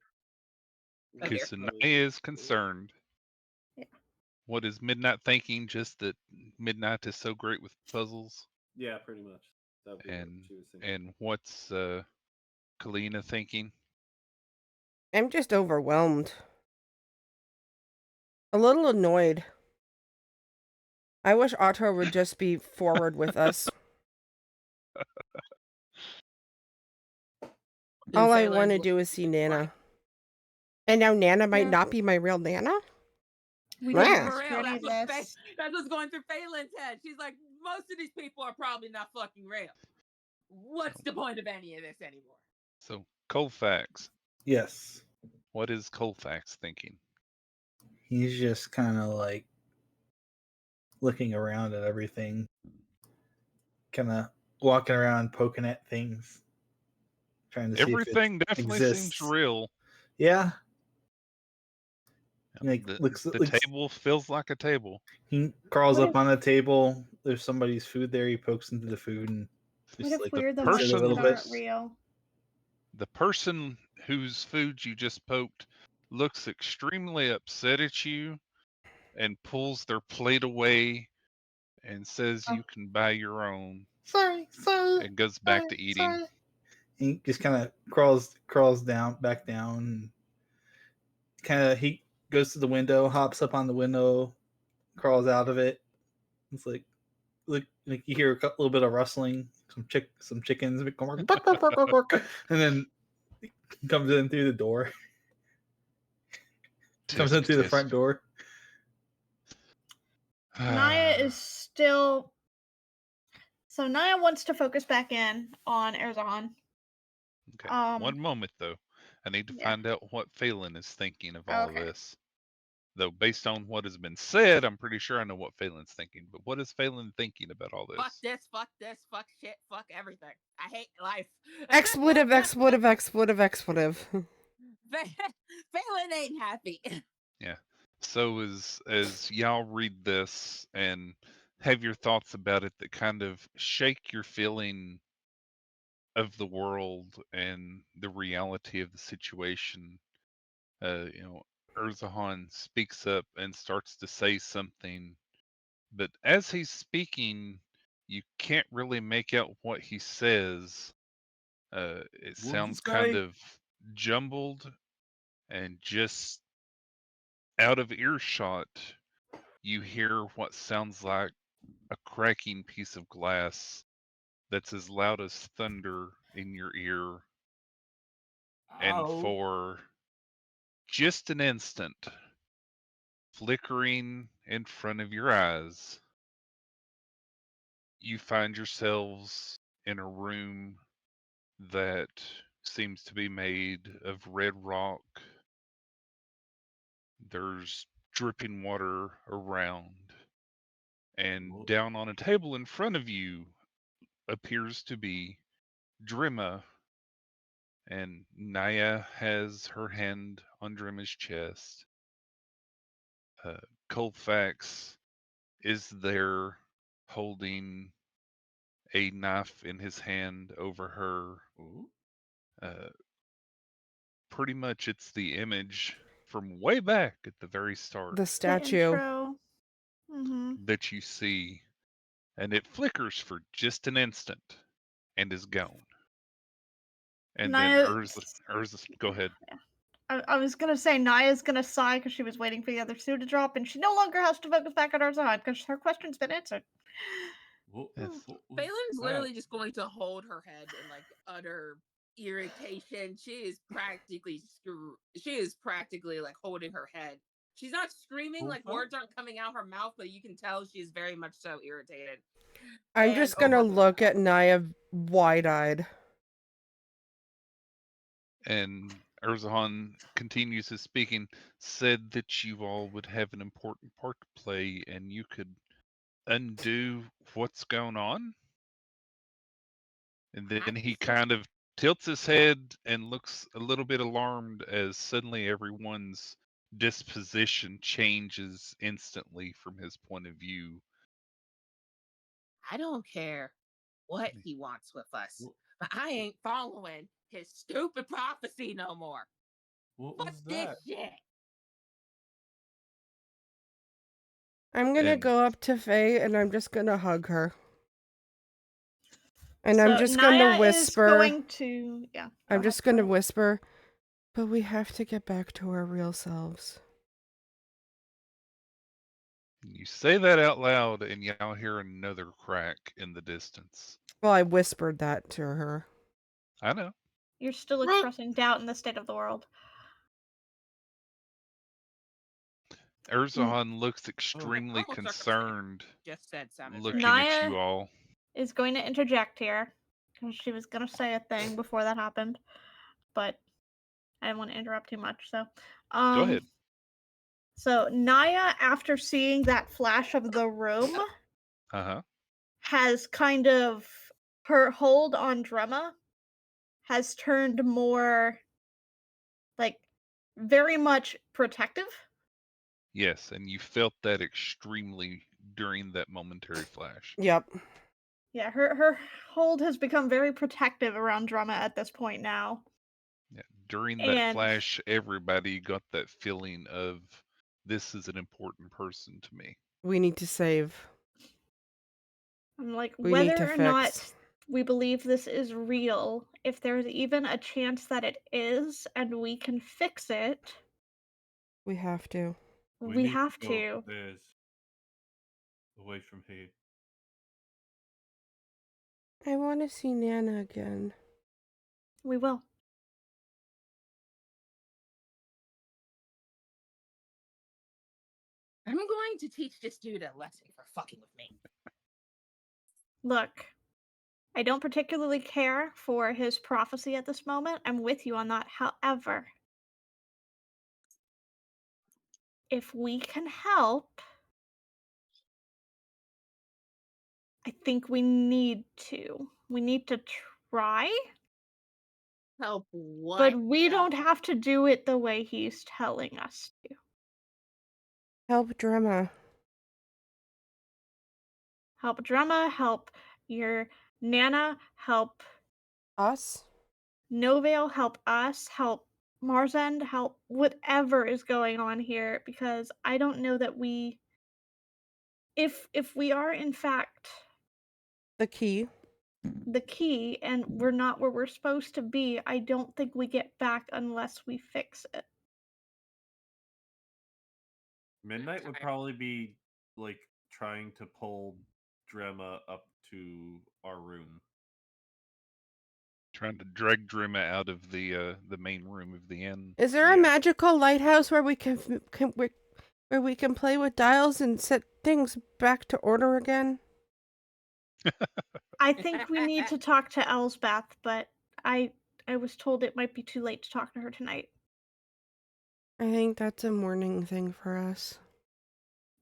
Okay. because Naya is concerned. Yeah. What is Midnight thinking? Just that Midnight is so great with puzzles. Yeah, pretty much. That would be what she was thinking. And what's Kalina thinking? I'm just overwhelmed. A little annoyed. I wish Otto would just be forward with us. All I want to do is see Nana. And now Nana might Yeah. not be my real Nana? We Yeah. didn't For ask real, for any of that's, this. that's what's going through Phelan's head. She's like, most of these people are probably not fucking real. What's the point of any of this anymore? So, Colfax. Yes. What is Colfax thinking? He's just kind of like looking around at everything, kind of walking around, poking at things, trying to see Everything if it definitely exists. seems real. Yeah. The, Looks, the table feels like a table. He crawls What up if- on a table. There's somebody's food there. He pokes into the food and What just if like we're the looks at ones it a that little bit. aren't real? The person whose food you just poked looks extremely upset at you and pulls their plate away and says Oh. you can buy your own Sorry. and goes back to eating. Sorry. He just kind of crawls down, back down. He goes to the window, hops up on the window, crawls out of it. It's like you hear a little bit of rustling, some chickens, and then he comes in through the door. Comes in through the front door. Naya is still. So Naya wants to focus back in on Erzahan. Okay. One moment though. I need to find out what Phelan is thinking of all of this. Though based on what has been said, I'm pretty sure I know what Phelan's thinking. But what is Phelan thinking about all this? Fuck this, fuck shit, fuck everything. I hate life. Expletive, expletive, expletive, expletive. Phelan ain't happy. Yeah. So as y'all read this and have your thoughts about it that kind of shake your feeling of the world and the reality of the situation, Urzahan speaks up and starts to say something, but as he's speaking, you can't really make out what he says. It sounds kind of jumbled, and just out of earshot, you hear what sounds like a cracking piece of glass that's as loud as thunder in your ear. And for just an instant, flickering in front of your eyes, you find yourselves in a room that seems to be made of red rock. There's dripping water around, and down on a table in front of you appears to be Drimma, and Naya has her hand on Drimma's chest. Colfax is there holding a knife in his hand over her. Pretty much it's the image from way back at the very start. The statue. That you see, and it flickers for just an instant and is gone. And Naya, then Urza, go ahead. I was gonna say Naya's gonna sigh because she was waiting for the other two to drop, and she no longer has to focus back on Erzahan because her question's been answered. Phelan's literally just going to hold her head in like utter irritation. She is practically like holding her head. She's not screaming, like words aren't coming out her mouth, but you can tell she's very much so irritated. I'm just gonna look at Naya wide-eyed. And Erzahan continues his speaking, said that you all would have an important part to play and you could undo what's going on. And then he kind of tilts his head and looks a little bit alarmed as suddenly everyone's disposition changes instantly from his point of view. I don't care what he wants with us, but I ain't following his stupid prophecy no more. Fuck this shit. I'm gonna go up to Faye and I'm just gonna hug her. And I'm just Naya gonna whisper. Is going to, I'm just gonna whisper, but we have to get back to our real selves. You say that out loud and y'all hear another crack in the distance. Well, I whispered that to her. I know. You're still expressing doubt in the state of the world. Erzahan looks extremely concerned, looking at you all. Is going to interject here because she was going to say a thing before that happened, but I didn't want to interrupt too much. So, go ahead. So Naya, after seeing that flash of the room, has kind of her hold on Drema has turned more like very much protective. Yes, and you felt that extremely during that momentary flash. Yep. Yeah, her hold has become very protective around Drema at this point now. Yeah, during that flash, everybody got that feeling of this is an important person to me. We need to save. I'm like, whether or not we believe this is real, if there's even a chance that it is and we can fix it, we have to. We have to. Away from here. I want to see Nana again. We will. I'm going to teach this dude a lesson for fucking with me. Look, I don't particularly care for his prophecy at this moment. I'm with you on that. However, if we can help, I think we need to. We need to try, Help what? but we don't have to do it the way he's telling us to. Help Drema. Help Drama, help your Nana, help Us? Novale, help us, help Marzend, help whatever is going on here, because I don't know that we if we are in fact The key. the key and we're not where we're supposed to be, I don't think we get back unless we fix it. Midnight would probably be like trying to pull Drema up to our room. Trying to drag Drima out of the main room of the inn. Is there a Yeah. magical lighthouse where we can where we can play with dials and set things back to order again? I think we need to talk to Elsbeth, but I was told it might be too late to talk to her tonight. I think that's a morning thing for us.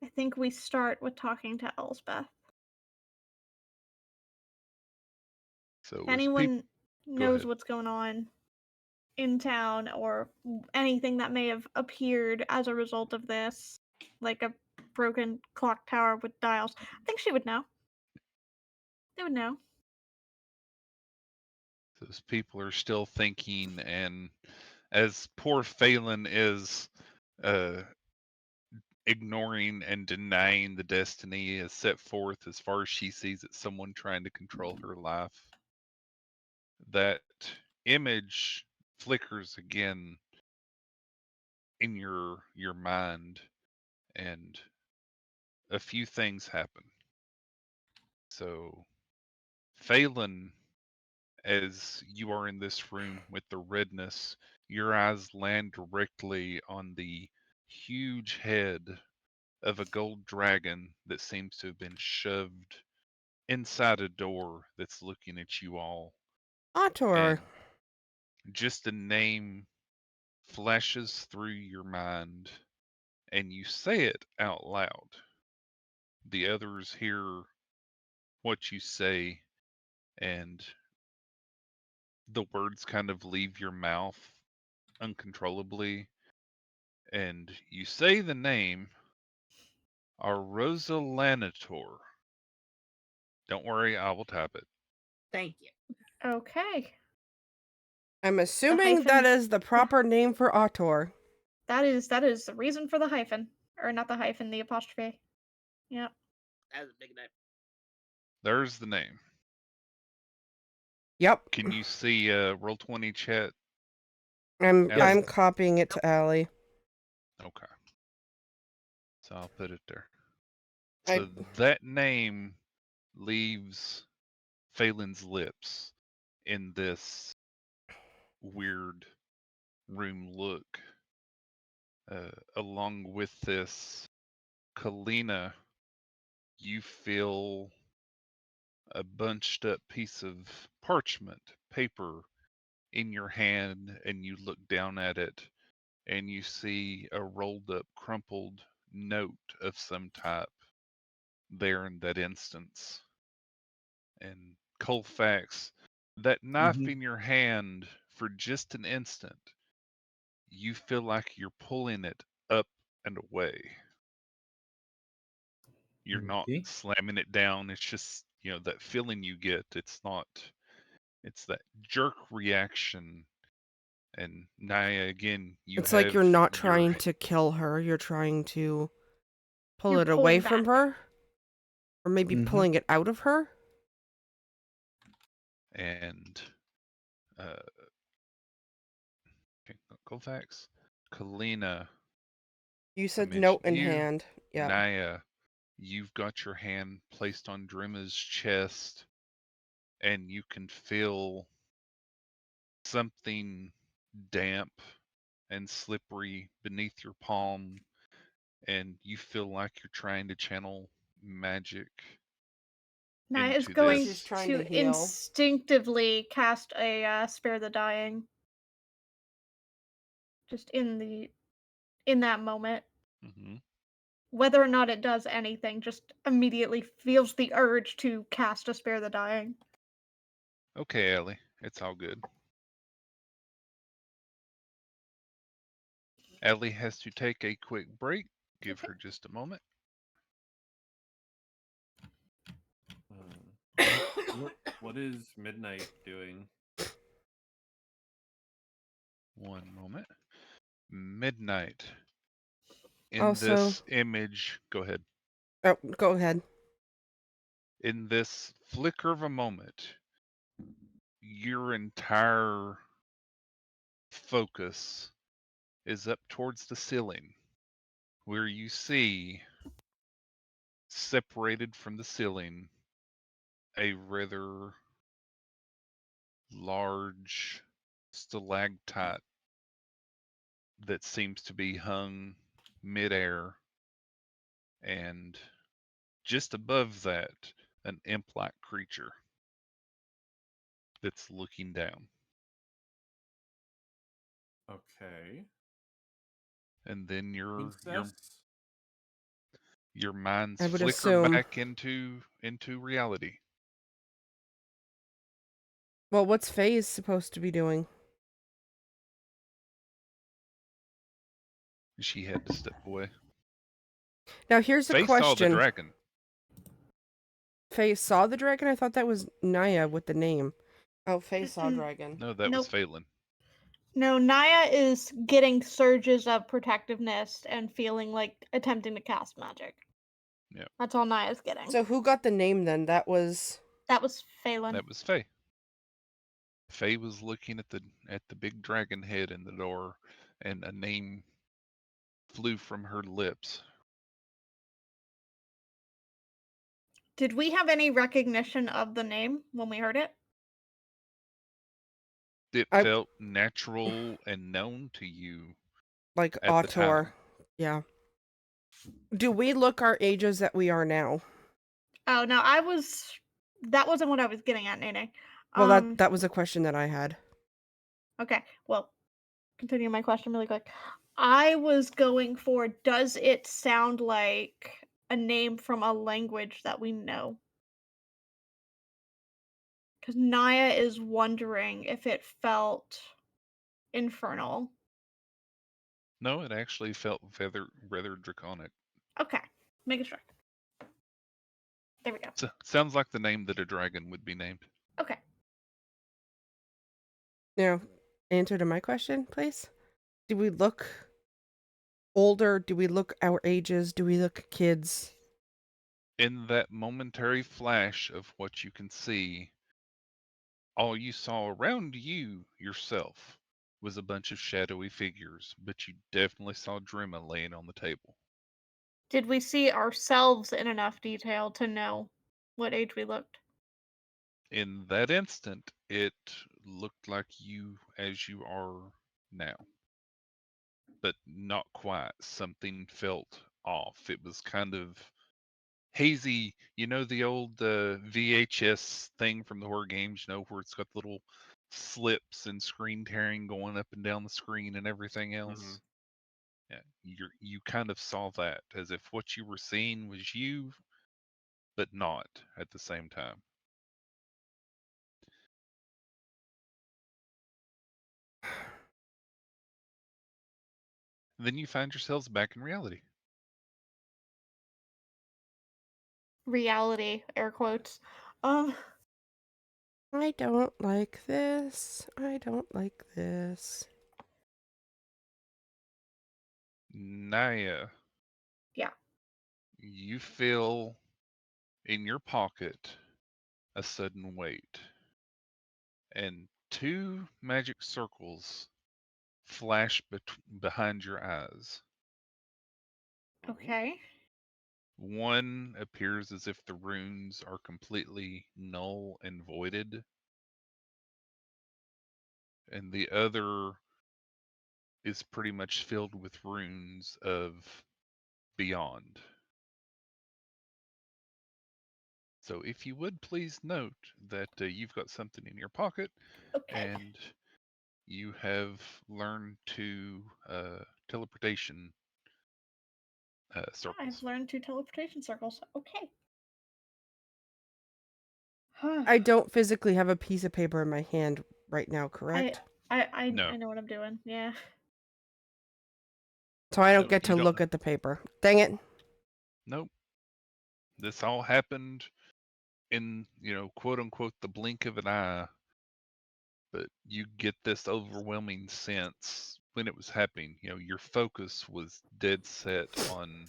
I think we start with talking to Elsbeth. So If as anyone knows ahead. what's going on in town or anything that may have appeared as a result of this, like a broken clock tower with dials, I think she would know. They would know. Those people are still thinking, and as poor Phelan is ignoring and denying the destiny as set forth as far as she sees it, someone trying to control her life, that image flickers again in your mind, and a few things happen. So Phelan, as you are in this room with the redness, your eyes land directly on the huge head of a gold dragon that seems to have been shoved inside a door that's looking at you all. Autor. And just a name flashes through your mind, and you say it out loud. The others hear what you say, and the words kind of leave your mouth uncontrollably, and you say the name Arrosalanator. Don't worry, I will type it. Thank you. Okay. I'm assuming that hyphen- is the proper name for autor. That is the reason for the hyphen. Or not the hyphen, the apostrophe. Yep. That was a big name. There's the name. Yep. Can you see Roll20 chat? I'm Yes. I'm copying it to Allie. Okay. So I'll put it there. I- So that name leaves Phelan's lips in this weird room look. Along with this, Kalina, you feel a bunched up piece of parchment paper in your hand, and you look down at it and you see a rolled up, crumpled note of some type there in that instance. And Colfax, that knife Mhm. in your hand, for just an instant, you feel like you're pulling it up and away. You're not Okay. slamming it down. It's just, that feeling you get. It's that jerk reaction. And Naya, again, you It's like have you're not your trying to kill her. You're trying to pull You're it away pulling from back. her, or maybe Mhm. pulling it out of her. and Colfax, Kalina, You I said note mentioned in you. hand. Yeah. Naya, you've got your hand placed on Drima's chest, and you can feel something damp and slippery beneath your palm, and you feel like you're trying to channel magic Naya is into going She's this. trying to to heal. instinctively cast a spare the dying. Just in that moment. hmm Whether or not it does anything, just immediately feels the urge to cast a spare the dying. Okay, Ellie, it's all good. Ellie has to take a quick break. Give Okay. her just a moment. What is Midnight doing? One moment. Midnight. In Also, this image, go ahead. oh, go ahead. In this flicker of a moment, your entire focus is up towards the ceiling, where you see, separated from the ceiling, a rather large stalactite that seems to be hung midair, and just above that, an imp-like creature that's looking down. Okay. And then Princess? your minds I would flicker assume. back into reality. Well, what's Faye's supposed to be doing? She had to step away. Now, here's a Faye saw the question. dragon. Faye saw the dragon? I thought that was Naya with the name. Oh, Faye saw Mm-mm. dragon. No, that Nope. was Phelan. No, Naya is getting surges of protectiveness and feeling like attempting to cast magic. Yeah. That's all Naya's getting. So who got the name then? That was... That was Phelan. That was Faye. Faye was looking at the big dragon head in the door, and a name flew from her lips. Did we have any recognition of the name when we heard it? It I- felt natural and known to you like at the Autor. time. Yeah. Do we look our ages that we are now? Oh no, that wasn't what I was getting at, Nene. Well, that was a question that I had. Okay, well, continue my question really quick. I was going for, does it sound like a name from a language that we know? Because Naya is wondering if it felt infernal. No, it actually felt rather draconic. Okay, making sure. There we go. Sounds like the name that a dragon would be named. Okay. Now, answer to my question, please. Do we look older? Do we look our ages? Do we look kids? In that momentary flash of what you can see, all you saw around you yourself was a bunch of shadowy figures, but you definitely saw Drima laying on the table. Did we see ourselves in enough detail to know what age we looked? In that instant, it looked like you as you are now, but not quite. Something felt off. It was kind of hazy. You know the old VHS thing from the horror games, where it's got little slips and screen tearing going up and down the screen and everything else. Yeah, you kind of saw that as if what you were seeing was you, but not at the same time. Then you find yourselves back in reality. Reality, air quotes. I don't like this. I don't like this. Naya. Yeah. You feel in your pocket a sudden weight, and two magic circles flash behind your eyes. Okay. One appears as if the runes are completely null and voided, and the other is pretty much filled with runes of beyond. So if you would please note that you've got something in your pocket Okay. and you have learned to teleportation circles. I've learned 2 teleportation circles. Okay. I don't physically have a piece of paper in my hand right now, correct? No. I know what I'm doing. Yeah. So I don't So get you to don't- look at the paper. Dang it. Nope. This all happened in, quote unquote, the blink of an eye. But you get this overwhelming sense when it was happening. Your focus was dead set on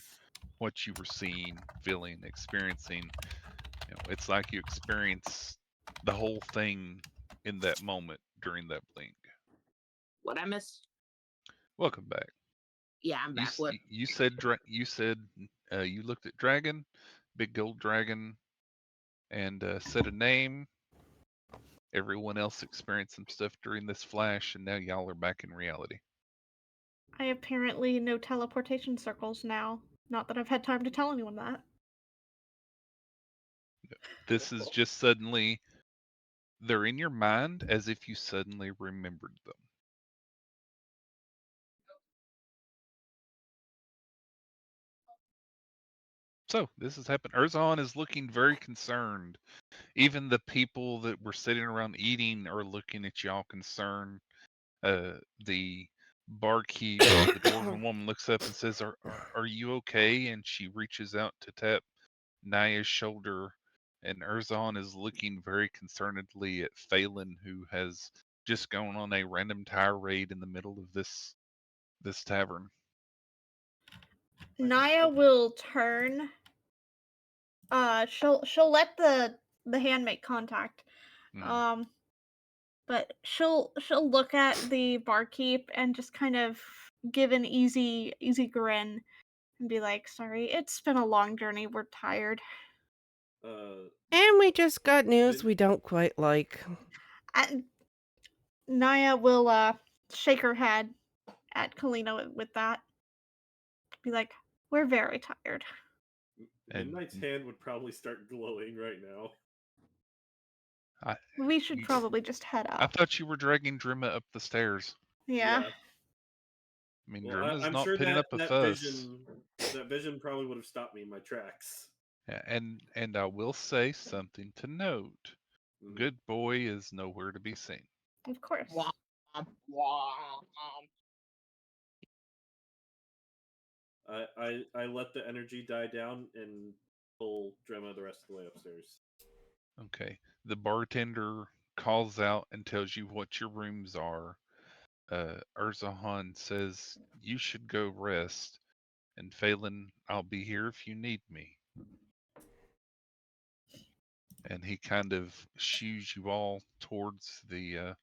what you were seeing, feeling, experiencing. It's like you experienced the whole thing in that moment during that blink. What I missed? Welcome back. Yeah, I'm back. What? You said you looked at dragon, big gold dragon, and said a name. Everyone else experienced some stuff during this flash, and now y'all are back in reality. I apparently know teleportation circles now. Not that I've had time to tell anyone that. This is just suddenly, they're in your mind as if you suddenly remembered them. So this has happened. Erzon is looking very concerned. Even the people that were sitting around eating are looking at y'all concerned. The barkeep, the dwarven woman, looks up and says, "Are you okay?" And she reaches out to tap Naya's shoulder, and Erzon is looking very concernedly at Phelan, who has just gone on a random tirade in the middle of this tavern. Naya will turn. She'll let the hand make contact. Mhm. But she'll look at the barkeep and just kind of give an easy grin and be like, "Sorry, it's been a long journey. We're tired." And we just got news Did- we don't quite like. And Naya will shake her head at Kalina with that. Be like, "We're very tired." And Midnight's hand would probably start glowing right now. We should You- probably just head I up. thought you were dragging Drimma up the stairs. Yeah. I mean, Well, Drimma's I'm not sure putting that up a that fuss. vision probably would have stopped me in my tracks. Yeah, and I will say something to note. Mhm. Good boy is nowhere to be seen. Of course. Womp, womp. I let the energy die down and pull Drema the rest of the way upstairs. Okay. The bartender calls out and tells you what your rooms are. Urzahan says you should go rest, and Phelan, I'll be here if you need me. And he kind of shoos you all towards the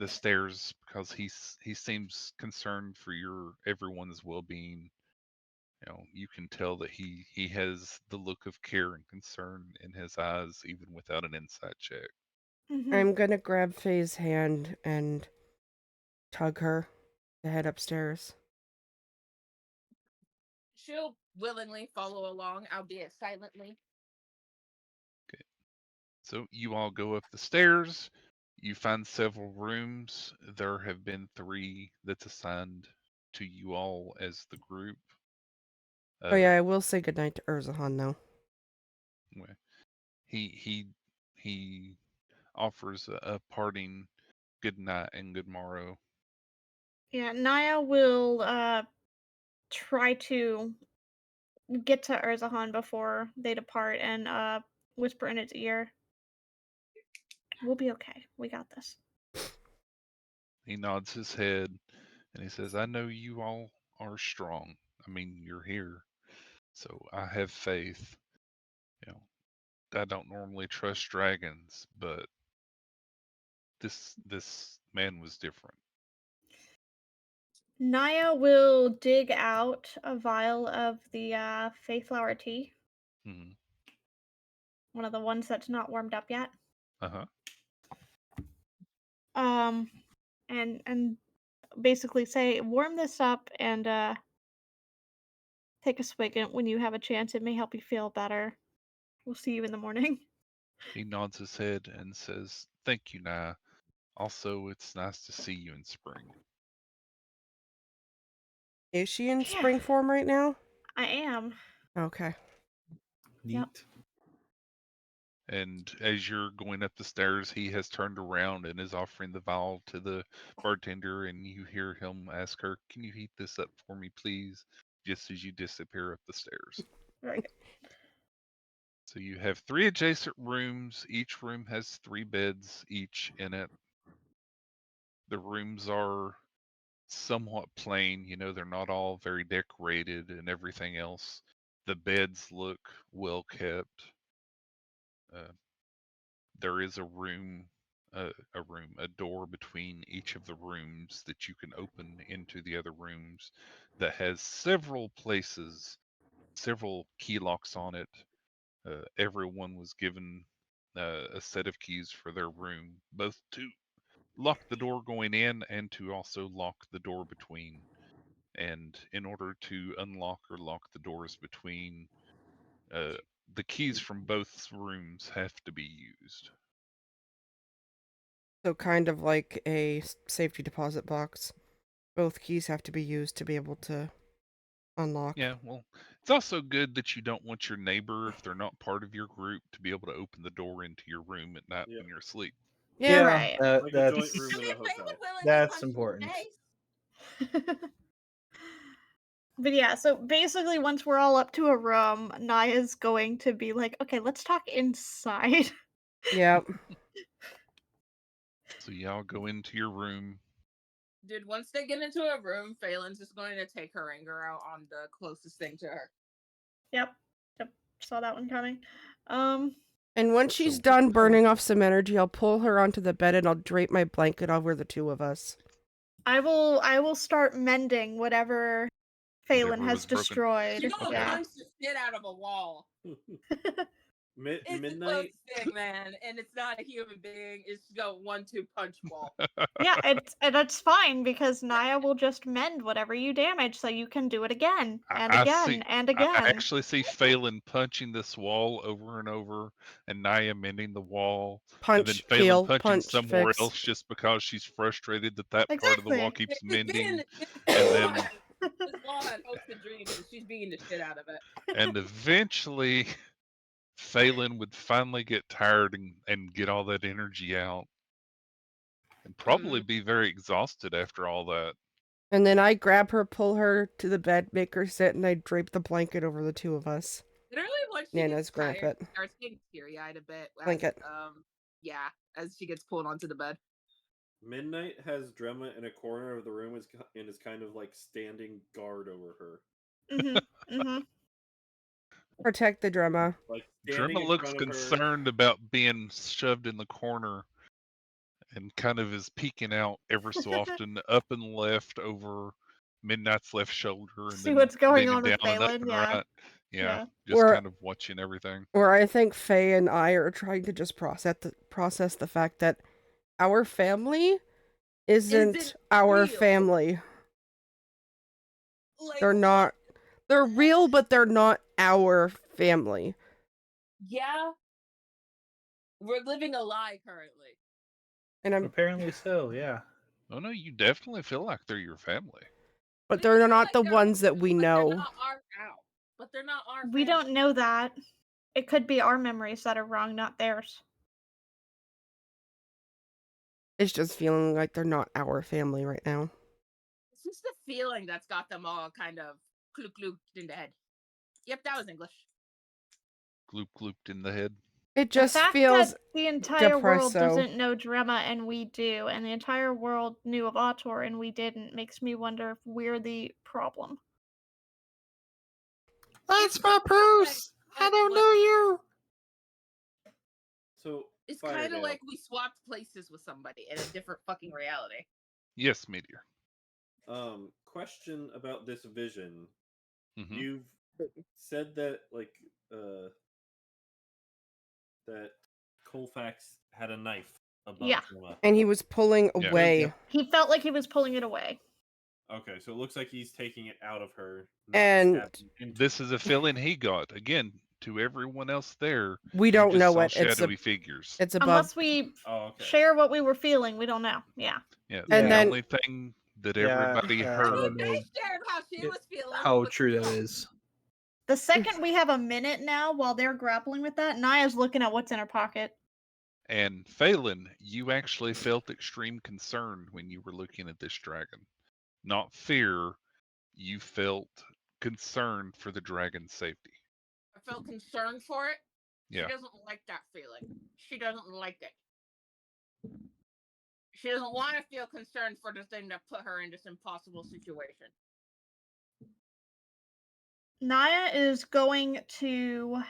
stairs because he seems concerned for everyone's well-being. You can tell that he has the look of care and concern in his eyes, even without an insight check. I'm gonna grab Faye's hand and tug her to head upstairs. She'll willingly follow along, albeit silently. Okay. So you all go up the stairs. You find several rooms. There have been 3 that's assigned to you all as the group. Oh yeah, I will say goodnight to Urzahan though. He offers a parting good night and good morrow. Yeah, Naya will try to get to Urzahan before they depart and whisper in its ear, "We'll be okay. We got this." He nods his head and he says, "I know you all are strong. I mean, you're here, so I have faith. You know, I don't normally trust dragons, but this man was different." Naya will dig out a vial of the Fayflower tea, Hmm. one of the ones that's not warmed up yet. Uh-huh. And basically say, "Warm this up and take a swig when you have a chance. It may help you feel better. We'll see you in the morning. He nods his head and says, "Thank you, Naya. Also, it's nice to see you in spring." Is she in Yeah. spring form right now? I am. Okay. Neat. Yep. And as you're going up the stairs, he has turned around and is offering the vial to the bartender, and you hear him ask her, "Can you heat this up for me, please?" Just as you disappear up the stairs. Very good. So you have 3 adjacent rooms. Each room has 3 beds each in it. The rooms are somewhat plain, they're not all very decorated and everything else. The beds look well kept. There is a door between each of the rooms that you can open into the other rooms that has several key locks on it. Everyone was given a set of keys for their room, both to lock the door going in and to also lock the door between. And in order to unlock or lock the doors between, the keys from both rooms have to be used. So kind of like a safety deposit box. Both keys have to be used to be able to unlock. Yeah, well, it's also good that you don't want your neighbor, if they're not part of your group, to be able to open the door into your room at night when you're asleep. Yeah. Right. Like a joint that's room in a hotel. that's important. But yeah, so basically once we're all up to a room, Naya's going to be like, okay, let's talk inside. Yep. So y'all go into your room. Dude, once they get into a room, Phelan's just going to take her anger out on the closest thing to her. Yep. Saw that one coming. And once she's So- done burning off some energy, I'll pull her onto the bed and I'll drape my blanket over the two of us. I will start mending whatever Phelan Whatever has was broken. destroyed. She's gonna Yeah. punch the shit out of a wall. It's a Midnight. close thing, man, and it's not a human being. It's just a 1-2 punch ball. Yeah, it's fine because Naya will just mend whatever you damage so you can do it again and I again see. and I again. actually see Phelan punching this wall over and over, and Naya mending the wall, and then Punch, Phelan heal, punching punch, somewhere fix. else just because she's frustrated that part of the wall Exactly. keeps It's being mending, and then this wall had hopes and dreams, and she's beating the shit out of it. and eventually Phelan would finally get tired and get all that energy out, and probably be very exhausted after all that. And then I grab her, pull her to the bed, make her sit, and I drape the blanket over the two of us. Literally, once she Nana's gets tired, grandpa. she starts getting teary-eyed a bit. Blanket. Yeah, as she gets pulled onto the bed. Midnight has Drema in a corner of the room and is kind of like standing guard over her. Mm-hmm. Protect the drama. Like standing Drema in looks front of her. concerned about being shoved in the corner, and kind of is peeking out ever so often, up and left over Midnight's left shoulder, and See then what's going maybe on with down and up Phelan, and yeah. right. Yeah, Yeah. just Or- kind of watching everything. Or I think Faye and I are trying to just process the fact that our family isn't our real. family. Like, They're not. They're real, but they're not our family. Yeah. We're living a lie currently. And Apparently so, yeah. Oh no, you definitely feel like they're your family. but They they're feel not like the they're ones that ours, we but know. They're not our ow. But they're not our We family. don't know that. It could be our memories that are wrong, not theirs. It's just feeling like they're not our family right now. It's just the feeling that's got them all kind of klooked in the head. Yep, that was English. Glooped in the head. It just the fact feels that the entire world depresso. doesn't know Drema and we do, and the entire world knew of Autor and we didn't, makes me wonder if we're the problem. That's my purse! I don't know you! So It's kind Firedale, of like we swapped places with somebody in a different fucking reality. Yes, Meteor. Question about this vision. Mhm. You've said that that Colfax had a knife above Yeah. Drema. And he was pulling Yeah. away. Yep. He felt like he was pulling it away. Okay, so it looks like he's taking it out of her, not And stabbing into This her. is a feeling he got. Again, to everyone else there, we you don't just know saw what shadowy figures. it's above. Unless we Oh, okay. share what we were feeling, we don't know. Yeah. Yeah, And the then- only thing that Yeah, everybody yeah, I heard. don't know shared how she it- was feeling. how but true that no. is. The second we have a minute now while they're grappling with that, Naya's looking at what's in her pocket. And Phelan, you actually felt extreme concern when you were looking at this dragon. Not fear, you felt concern for the dragon's safety. I felt concerned for it. Yeah. She doesn't like that feeling. She doesn't like it. She doesn't want to feel concerned for the thing that put her in this impossible situation. Naya is going to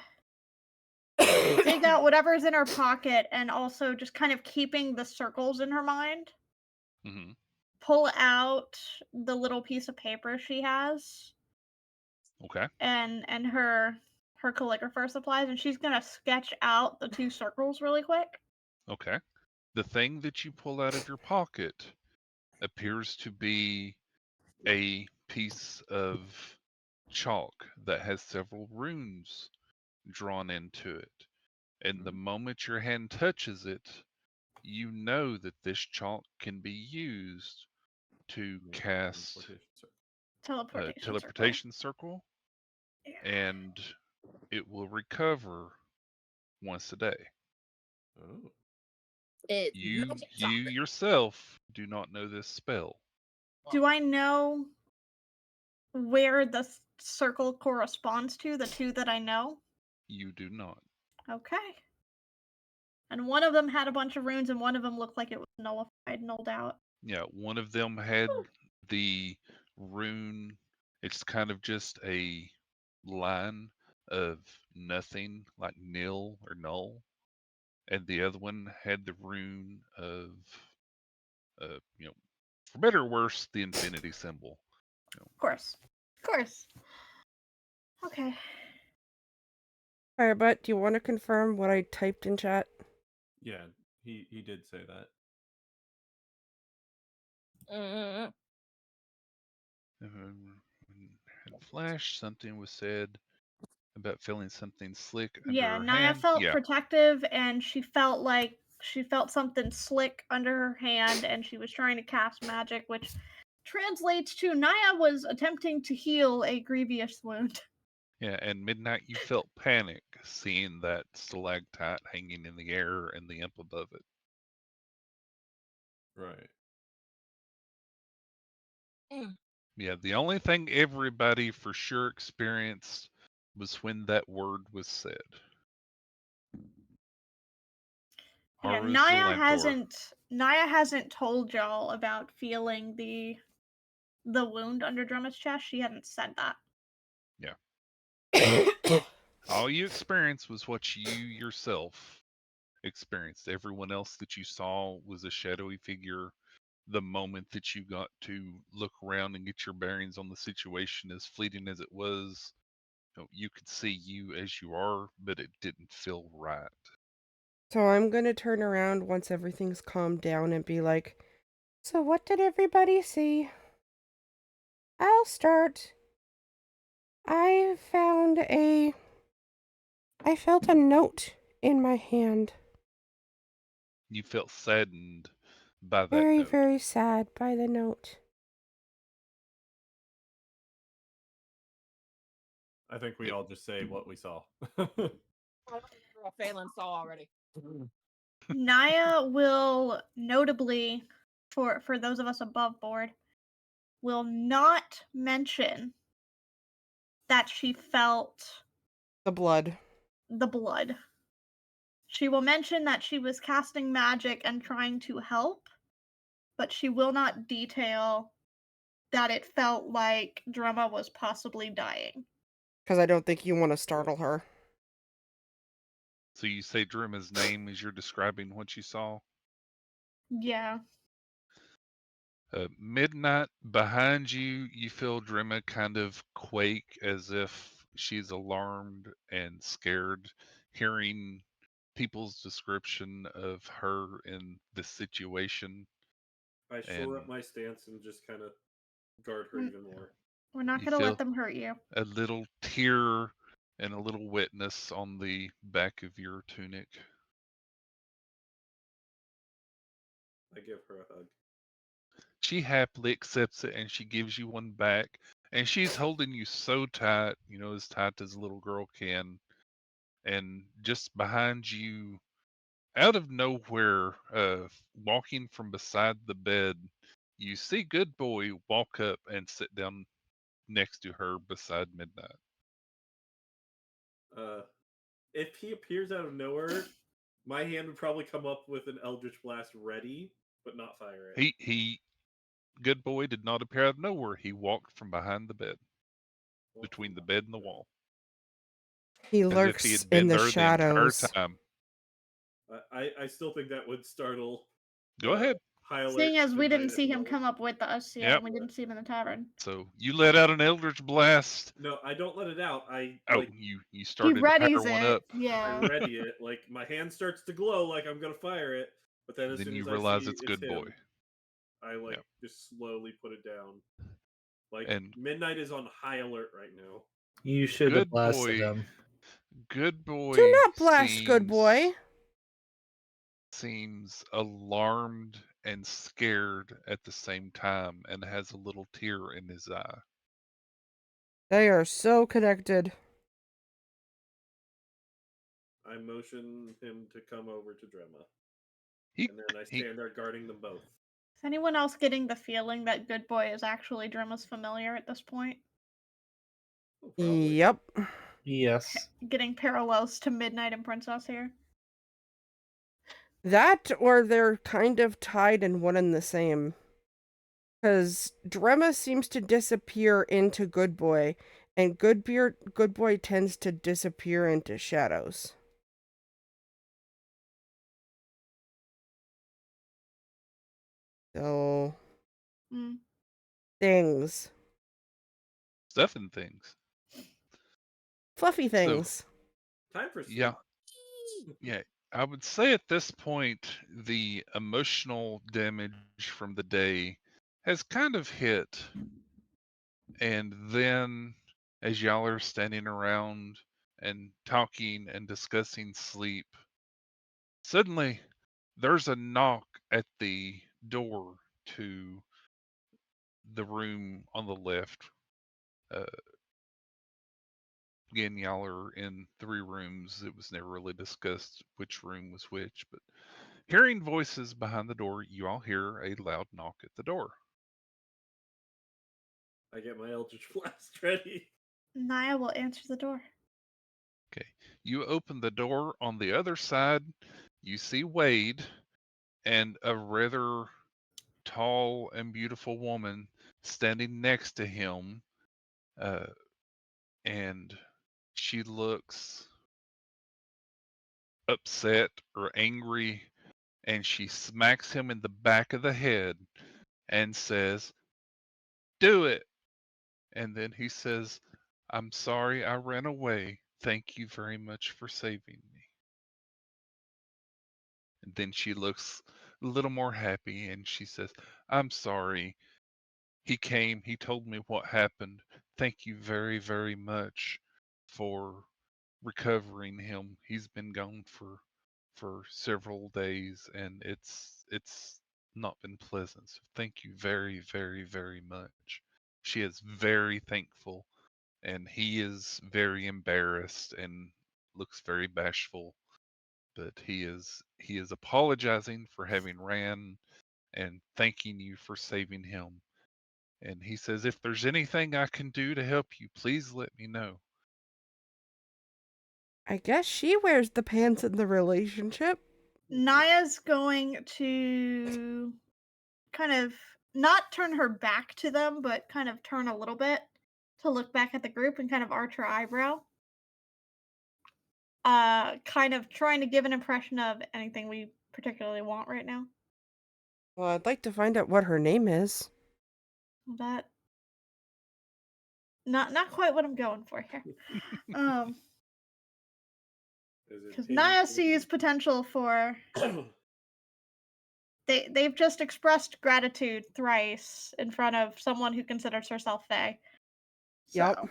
dig out whatever's in her pocket and also just kind of keeping the circles in her mind. hmm Pull out the little piece of paper she has Okay. and her calligrapher supplies, and she's gonna sketch out the two circles really quick. Okay. The thing that you pull out of your pocket appears to be a piece of chalk that has several runes drawn into it. And the moment your hand touches it, you know that this chalk can be used to Make a cast a Teleportation, teleportation circle, Yeah. and it will recover once a day. Oh. It's You magic you chocolate. yourself do not know this spell. Do I know where the circle corresponds to, the two that I know? You do not. Okay. And one of them had a bunch of runes, and one of them looked like it was nullified, nulled out. Yeah, one of them had the rune. It's kind of just a line of nothing, like nil or null, and the other one had the rune of, you know, for better or worse, the infinity symbol. Of course. Of course. Okay. Firebutt, do you want to confirm what I typed in chat? Yeah, he did say that. Mm. Had flash, something was said about feeling something slick under Yeah, her Naya hand. felt Yeah, protective, and she felt like she felt something slick under her hand, and she was trying to cast magic, which translates to Naya was attempting to heal a grievous wound. yeah. And midnight, you felt panic seeing that stalactite hanging in the air and the imp above it. Right. Yeah, the only thing everybody for sure experienced was when that word was said. Yeah, Haru Naya hasn't told y'all about feeling the wound under Drumma's chest. She hadn't said that. All you experienced was what you yourself experienced. Everyone else that you saw was a shadowy figure. The moment that you got to look around and get your bearings on the situation, as fleeting as it was, you could see you as you are, but it didn't feel right. So I'm going to turn around once everything's calmed down and be like, so what did everybody see? I'll start. I felt a note in my hand. You felt saddened by that Very, note. very sad by the note. I think we all just say what we saw. I don't remember what Phelan saw already. Naya will notably, for those of us above board, will not mention that she felt The blood. the blood. She will mention that she was casting magic and trying to help, but she will not detail that it felt like Drumma was possibly dying. Because I don't think you want to startle her. So you say Drima's name as you're describing what you saw? Yeah. Midnight, behind you, you feel Drima kind of quake as if she's alarmed and scared, hearing people's description of her in this situation. I shore up my stance and just kind of guard her even more. We're not You going to feel let them hurt you. a little tear and a little wetness on the back of your tunic. I give her a hug. She happily accepts it and she gives you one back. And she's holding you so tight, as tight as a little girl can. And just behind you, out of nowhere, walking from beside the bed, you see Good Boy walk up and sit down next to her beside Midnight. If he appears out of nowhere, my hand would probably come up with an Eldritch Blast ready, but not fire it. He Good Boy did not appear out of nowhere. He walked from behind the bed, between the bed and the wall, He as if he lurks had in been the there the entire shadows. time. I still think that would startle. Go ahead. High alert. Seeing as we didn't Midnight see as him well. come up with us yet, Yep. and we didn't see him in the tavern. So you let out an Eldritch Blast. No, I don't let it out. You He started to readies fire one it. up. Yeah. I ready it. Like my hand starts to glow, like I'm gonna fire it. But then as Then soon you as realize I see it's Good him, Boy. I Yep. just slowly put it down. Like And Midnight is on high alert right now. You should have Good blasted Boy. him. Good Boy Do not blast, Good Boy. seems alarmed and scared at the same time and has a little tear in his eye. They are so connected. I motion him to come over to Drema. He, And then I he stand there guarding them both. Is anyone else getting the feeling that Good Boy is actually Drema's familiar at this point? Oh, probably. Yep. Yes. Getting parallels to Midnight and Princess here? That, or they're kind of tied in one and the same. Because Drema seems to disappear into Good Boy, and Good Boy tends to disappear into shadows. So, things. stuff and things. Fluffy things. So, time for sleep. Yeah. I would say at this point, the emotional damage from the day has kind of hit. And then, as y'all are standing around and talking and discussing sleep, suddenly there's a knock at the door to the room on the left. Again, y'all are in 3 rooms. It was never really discussed which room was which, but hearing voices behind the door, you all hear a loud knock at the door. I get my Eldritch Blast ready. Naya will answer the door. Okay. You open the door. On the other side, you see Wade and a rather tall and beautiful woman standing next to him. And she looks upset or angry, and she smacks him in the back of the head and says, "Do it." And then he says, "I'm sorry I ran away. Thank you very much for saving me." And then she looks a little more happy and she says, "I'm sorry. He came, he told me what happened. Thank you very, very much for recovering him. He's been gone for several days and it's not been pleasant. So thank you very, very, very much." She is very thankful and he is very embarrassed and looks very bashful, but he is apologizing for having ran and thanking you for saving him. And he says, "If there's anything I can do to help you, please let me know." I guess she wears the pants in the relationship. Naya's going to kind of not turn her back to them, but kind of turn a little bit to look back at the group and kind of arch her eyebrow. Kind of trying to give an impression of anything we particularly want right now. Well, I'd like to find out what her name is. That not quite what I'm going for here. Because Naya sees potential for they've just expressed gratitude thrice in front of someone who considers herself Fae. Yep. So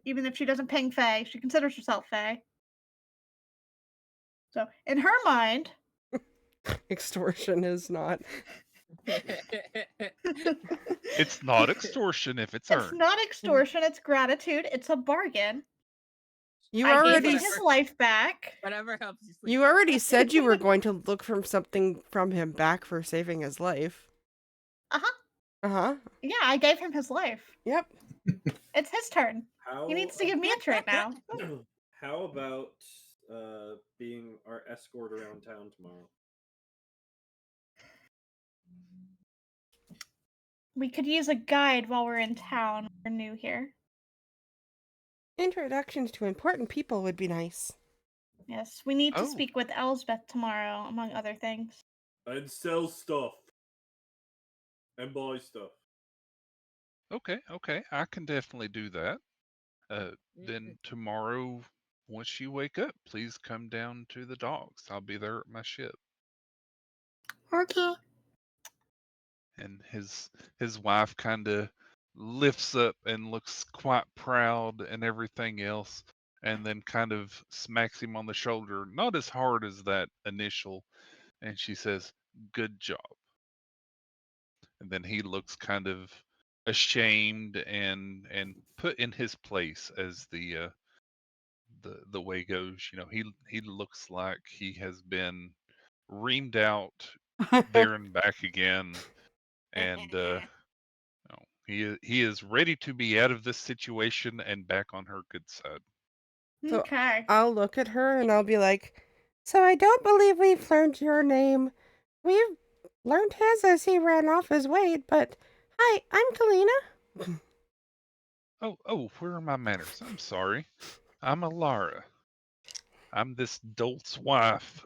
even if she doesn't ping Fae, she considers herself Fae. So in her mind, Extortion is not. It's not extortion if it's it's earned. not extortion, it's gratitude, it's a bargain. You I gave already him his life back. Whatever helps you sleep. you already said you were going to look for something from him back for saving his life. Uh-huh. Uh-huh. Yeah, I gave him his life. Yep. It's his turn. How He needs to give me a treat now. how about being our escort around town tomorrow? We could use a guide while we're in town. We're new here. Introductions to important people would be nice. Yes, we need to Oh. speak with Elsbeth tomorrow, among other things. And sell stuff. And buy stuff. Okay, I can definitely do that. Then tomorrow, once you wake up, please come down to the docks. I'll be there at my ship. Okay. And his wife kind of lifts up and looks quite proud and everything else, and then kind of smacks him on the shoulder, not as hard as that initial, and she says, "Good job." And then he looks kind of ashamed and put in his place, as the way goes. You know, he looks like he has been reamed out there and back again, and no, he is ready to be out of this situation and back on her good side. So Okay. I'll look at her and I'll be like, so I don't believe we've learned your name. We've learned his as he ran off as Wade, but hi, I'm Kalina. Oh, where are my manners? I'm sorry. I'm Alara. I'm this dolt's wife.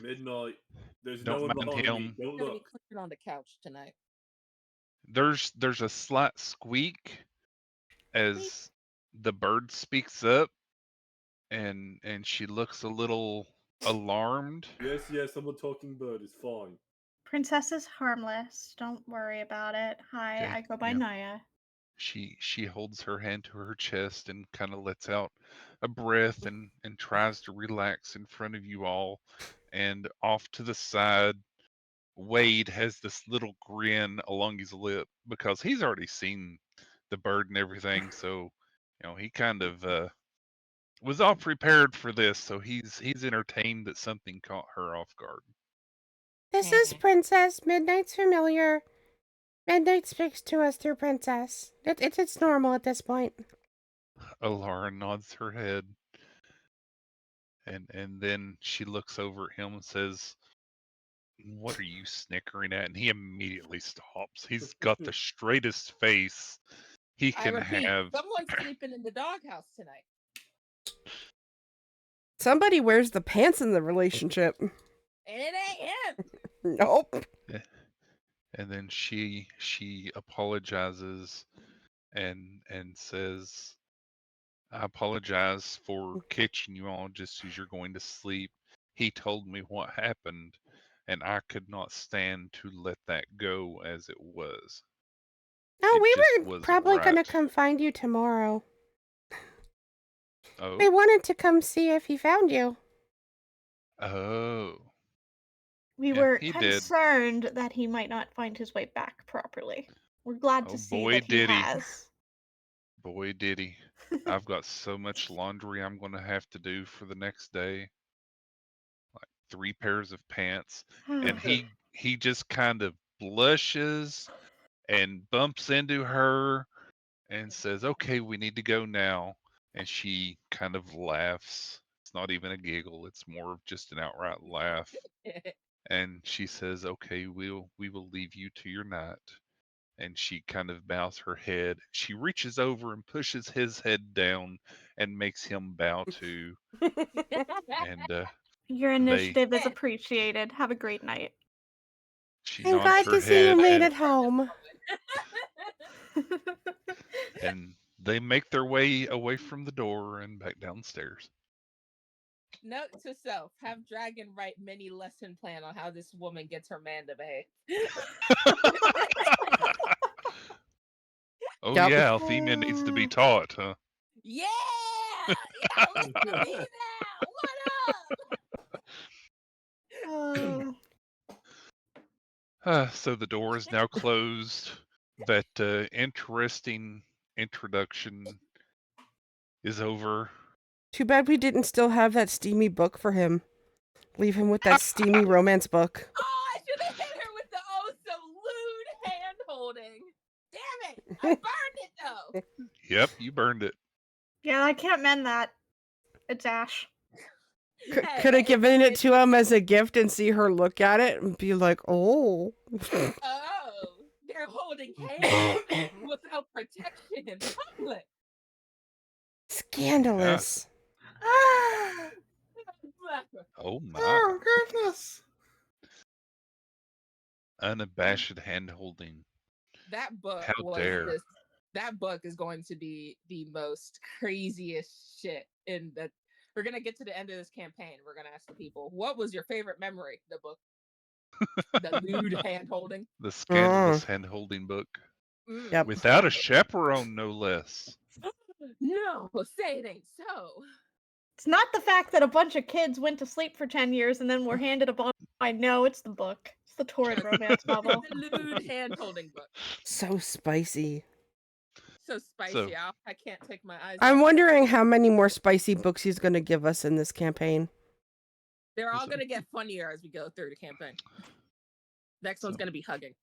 Midnight. There's Don't no one mind behind me. him. Don't I'm gonna be look. clicking on the couch tonight. There's a slight squeak as the bird speaks up, and she looks a little alarmed. Yes, I'm a talking bird. It's fine. Princess is harmless. Don't worry about it. Hi, Okay, I go by yeah. Naya. She holds her hand to her chest and kind of lets out a breath and tries to relax in front of you all. And off to the side, Wade has this little grin along his lip because he's already seen the bird and everything. So, you know, he kind of was all prepared for this. So he's entertained that something caught her off guard. This is Princess Midnight's familiar. Midnight speaks to us through Princess. It's normal at this point. Alara nods her head, and then she looks over at him and says, "What are you snickering at?" And he immediately stops. He's got the straightest face he I can repeat, have. someone's sleeping in the doghouse tonight. Somebody wears the pants in the relationship. And it ain't him. Nope. And then she apologizes and says, "I apologize for catching you all just as you're going to sleep. He told me what happened, and I could not stand to let that go as it was. No, It we just were wasn't probably gonna right." come find you tomorrow. Oh, We wanted to come see if he found you. oh, We yeah, were he did. concerned that he might not find his way back properly. We're glad Oh, to see boy, that he did he. has. Boy, did he. I've got so much laundry I'm going to have to do for the next day. Like 3 pairs of pants. And he just kind of blushes and bumps into her and says, "Okay, we need to go now." And she kind of laughs. It's not even a giggle, it's more of just an outright laugh. And she says, "Okay, we will leave you to your night." And she kind of bows her head. She reaches over and pushes his head down and makes him bow too. And Your they initiative is appreciated. Have a great night. she I'm nods glad her to see you head made and it home. they make their way away from the door and back downstairs. Note to self: have Dragon write mini lesson plan on how this woman gets her man to behave. Oh Yep. yeah, Althemia needs to be taught, huh? Yeah, yeah, listen to me now. What up? So the door is now closed. That interesting introduction is over. Too bad we didn't still have that steamy book for him. Leave him with that steamy romance book. Oh, I should have hit her with the oh so lewd hand holding. Damn it! I burned it though. Yep, you burned it. Yeah, I can't mend that. It's Ash. Could have given it to him as a gift and see her look at it and be like, oh. Oh, they're holding hands without protection in public. Scandalous. Oh my. Oh goodness. Unabashed hand holding. That book How was dare. this. That book is going to be the most craziest shit in that. We're gonna get to the end of this campaign. We're gonna ask the people, what was your favorite memory? The book. The lewd hand holding. The scandalous hand holding book. Yep. Without a chaperone, no less. No, say it ain't so. It's not the fact that a bunch of kids went to sleep for 10 years and then were handed a book. I know it's the book. It's the torrid romance novel. The lewd hand holding book. So spicy. So spicy. So- I can't take my eyes I'm off it. wondering how many more spicy books he's going to give us in this campaign. They're all So- going to get funnier as we go through the campaign. Next one's So- going to be hugging.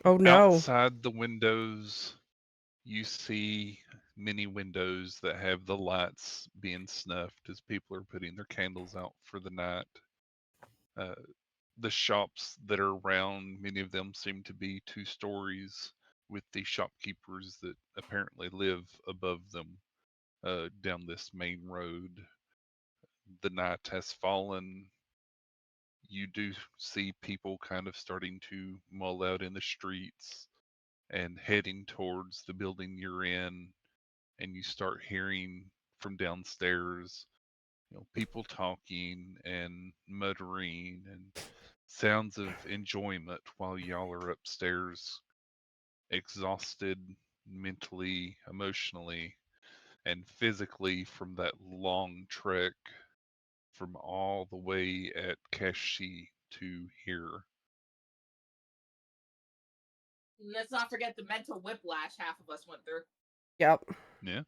Oh no. Outside the windows, you see many windows that have the lights being snuffed as people are putting their candles out for the night. The shops that are around, many of them seem to be 2 stories, with the shopkeepers that apparently live above them down this main road. The night has fallen. You do see people kind of starting to mull out in the streets and heading towards the building you're in, and you start hearing from downstairs, people talking and muttering and sounds of enjoyment while y'all are upstairs, exhausted mentally, emotionally, and physically from that long trek from all the way at Kashi to here. Let's not forget the mental whiplash half of us went through. Yep. Yeah.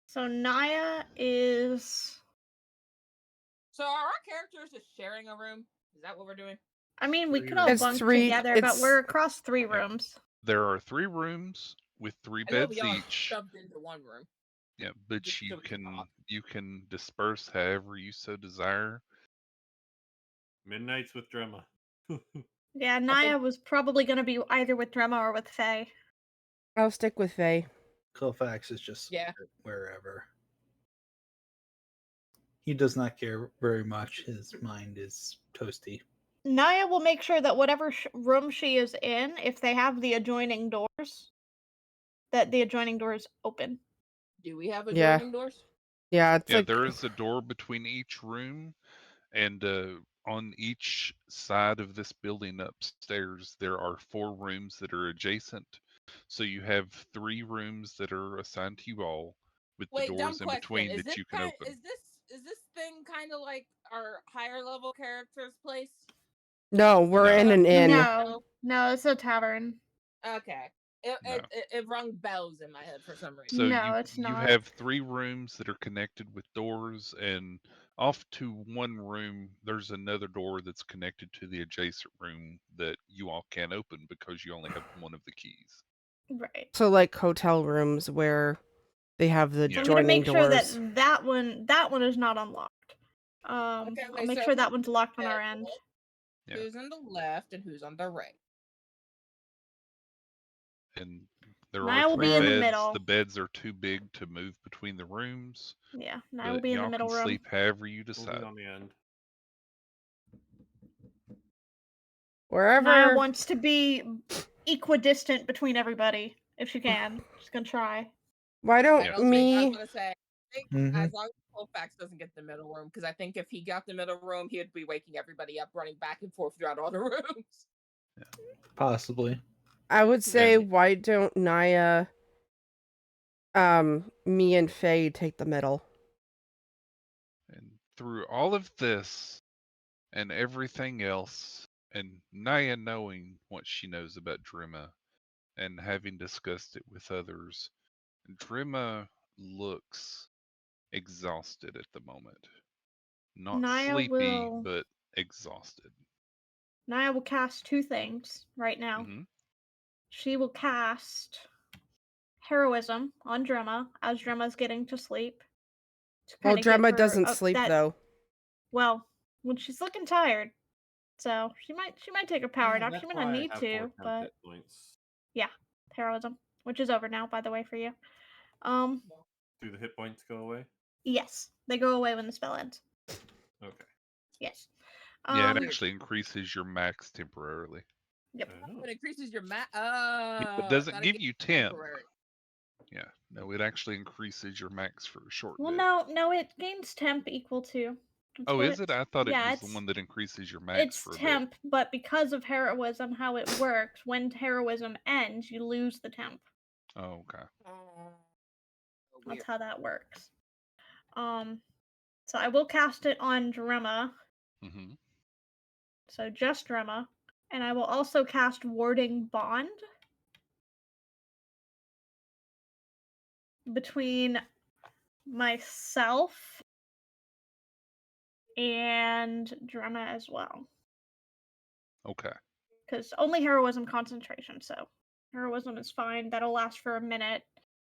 So Naya is. So are our characters just sharing a room? Is that what we're doing? I mean, we could all It's bunk three- together, but it's- we're across 3 rooms. There are 3 rooms with 3 I know beds we all each. shoved into one room. Yeah, but just you so we can can talk. you can disperse however you so desire. Midnights with Drema. Yeah, Naya was probably going to be either with Drema or with Faye. I'll stick with Faye. Kofax is just Yeah. wherever. He does not care very much. His mind is toasty. Naya will make sure that whatever room she is in, if they have the adjoining doors, that the adjoining doors open. Do we have Yeah. adjoining doors? Yeah, it's Yeah, like there is a door between each room, and on each side of this building upstairs, there are 4 rooms that are adjacent. So you have 3 rooms that are assigned to you all, with Wait, the dumb doors in question. between Is that this you can open. is this thing kind of like our higher level characters' place? no, we're No. in an inn. No, it's a tavern. Okay. It rung bells in my head for some reason. So No, you it's you not. have 3 rooms that are connected with doors, and off to one room there's another door that's connected to the adjacent room that you all can't open because you only have one of the keys. Right. So like hotel rooms where they have the Yeah. I'm gonna joining make sure doors. that that one is not unlocked. Okay, I'll wait, make so sure that one's locked on our end. Yeah. Who's on the left and who's on the right? And there Naya are will 3 be in the beds. middle. The beds are too big to move between the rooms, Yeah, Naya will but be in the y'all middle can room. sleep however you We'll decide. be on the end. Naya Wherever. wants to be equidistant between everybody if she can. She's gonna try. Why I don't don't think I was me gonna say think Mhm. as long as Colfax doesn't get the middle room, because I think if he got the middle room, he would be waking everybody up, running back and forth throughout all the rooms. Possibly. I would say, And- why don't Naya, me and Faye take the middle? And through all of this and everything else, and Naya knowing what she knows about Drima and having discussed it with others, Drima looks exhausted at the moment. Not Naya sleepy, will- but exhausted. Naya will cast 2 things right now. Hmm. She will cast Heroism on Drema as Drema's getting to sleep. To Well, kinda give Drema her doesn't a- sleep that- though. Well, when she's looking tired, so she might take a power nap. That's She might why not I need have to, 4 temp but hit points. yeah, heroism, which is over now, by the way, for you. Do the hit points go away? Yes, they go away when the spell ends. Okay. Yes. Yeah, it actually increases your max temporarily. Yep. Oh. It increases your It I doesn't thought it give gave you temp. temporary. Yeah, no, it actually increases your max for a short Well, bit. no, it gains temp equal to. That's Oh, what is it? I thought it yeah, was the it's one that increases your max it's for a temp, but because of heroism, how it works, when heroism ends, you lose the temp. bit. Oh, okay. That's how that works. So I will cast it on Drema. Hmm. So just Drema. And I will also cast Warding Bond between myself and Drema as well. Okay. Because only heroism concentration, so heroism is fine. That'll last for a minute.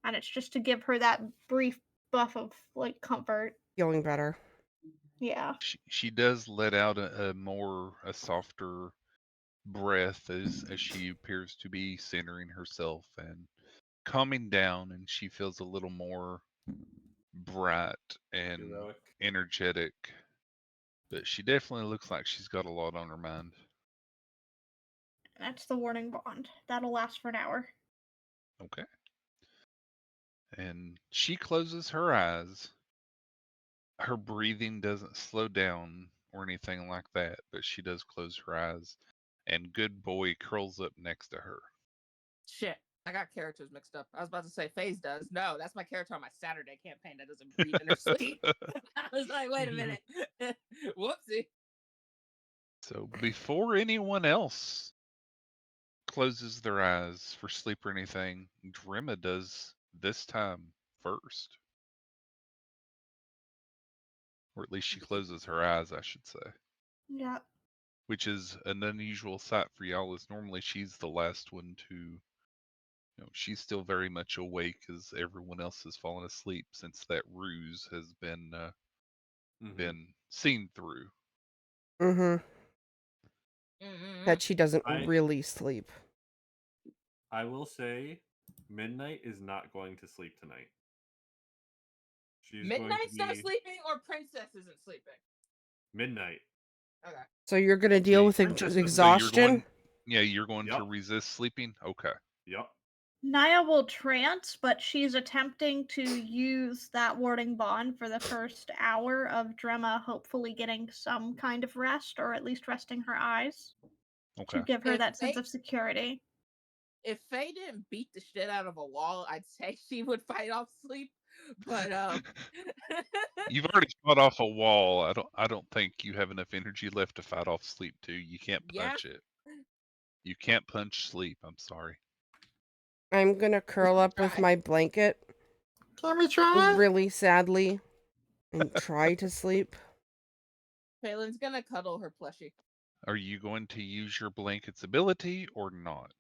And it's just to give her that brief buff of like comfort. Feeling better. Yeah. She does let out a softer breath as she appears to be centering herself and calming down, and she feels a little more bright and Heroic. energetic. But she definitely looks like she's got a lot on her mind. That's the Warding Bond. That'll last for an hour. Okay. And she closes her eyes. Her breathing doesn't slow down or anything like that, but she does close her eyes. And good boy curls up next to her. Shit. I got characters mixed up. I was about to say FaZe does. No, that's my character on my Saturday campaign that doesn't breathe in her sleep. I was like, wait a minute. Whoopsie. So before anyone else closes their eyes for sleep or anything, Drema does this time first. Or at least she closes her eyes, I should say. Yeah. Which is an unusual sight for y'all, as normally she's the last one to, she's still very much awake as everyone else has fallen asleep since that ruse has been seen through. Mm-hmm. That she doesn't I- really sleep. I will say, Midnight is not going to sleep tonight. She's Midnight's going not to be sleeping or Princess isn't sleeping? Midnight. Okay. So you're gonna deal So with Princess was- exhaustion? You're going to Yep. resist sleeping? Okay. Yep. Naya will trance, but she's attempting to use that Warding Bond for the first hour of Drema hopefully getting some kind of rest, or at least resting her eyes, Okay. to give her If that sense they- of security. If Faye didn't beat the shit out of a wall, I'd say she would fight off sleep. But You've already fought off a wall. I don't think you have enough energy left to fight off sleep too. You can't Yeah. punch it. You can't punch sleep. I'm sorry. I'm gonna curl up with Try. my blanket Can we try? really sadly and try to sleep. Phelan's gonna cuddle her plushie. Are you going to use your blanket's ability or not?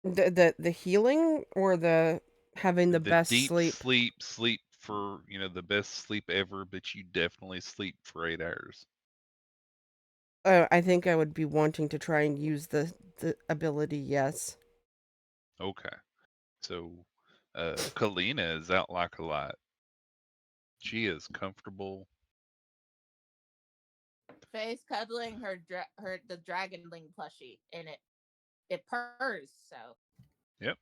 The healing or the having the best deep sleep? sleep for the best sleep ever, but you definitely sleep for 8 hours. I think I would be wanting to try and use the ability. Yes. Okay. So, Kalina is out like a light. She is comfortable. Faye's cuddling the dragonling plushie, and it purrs. So Yep.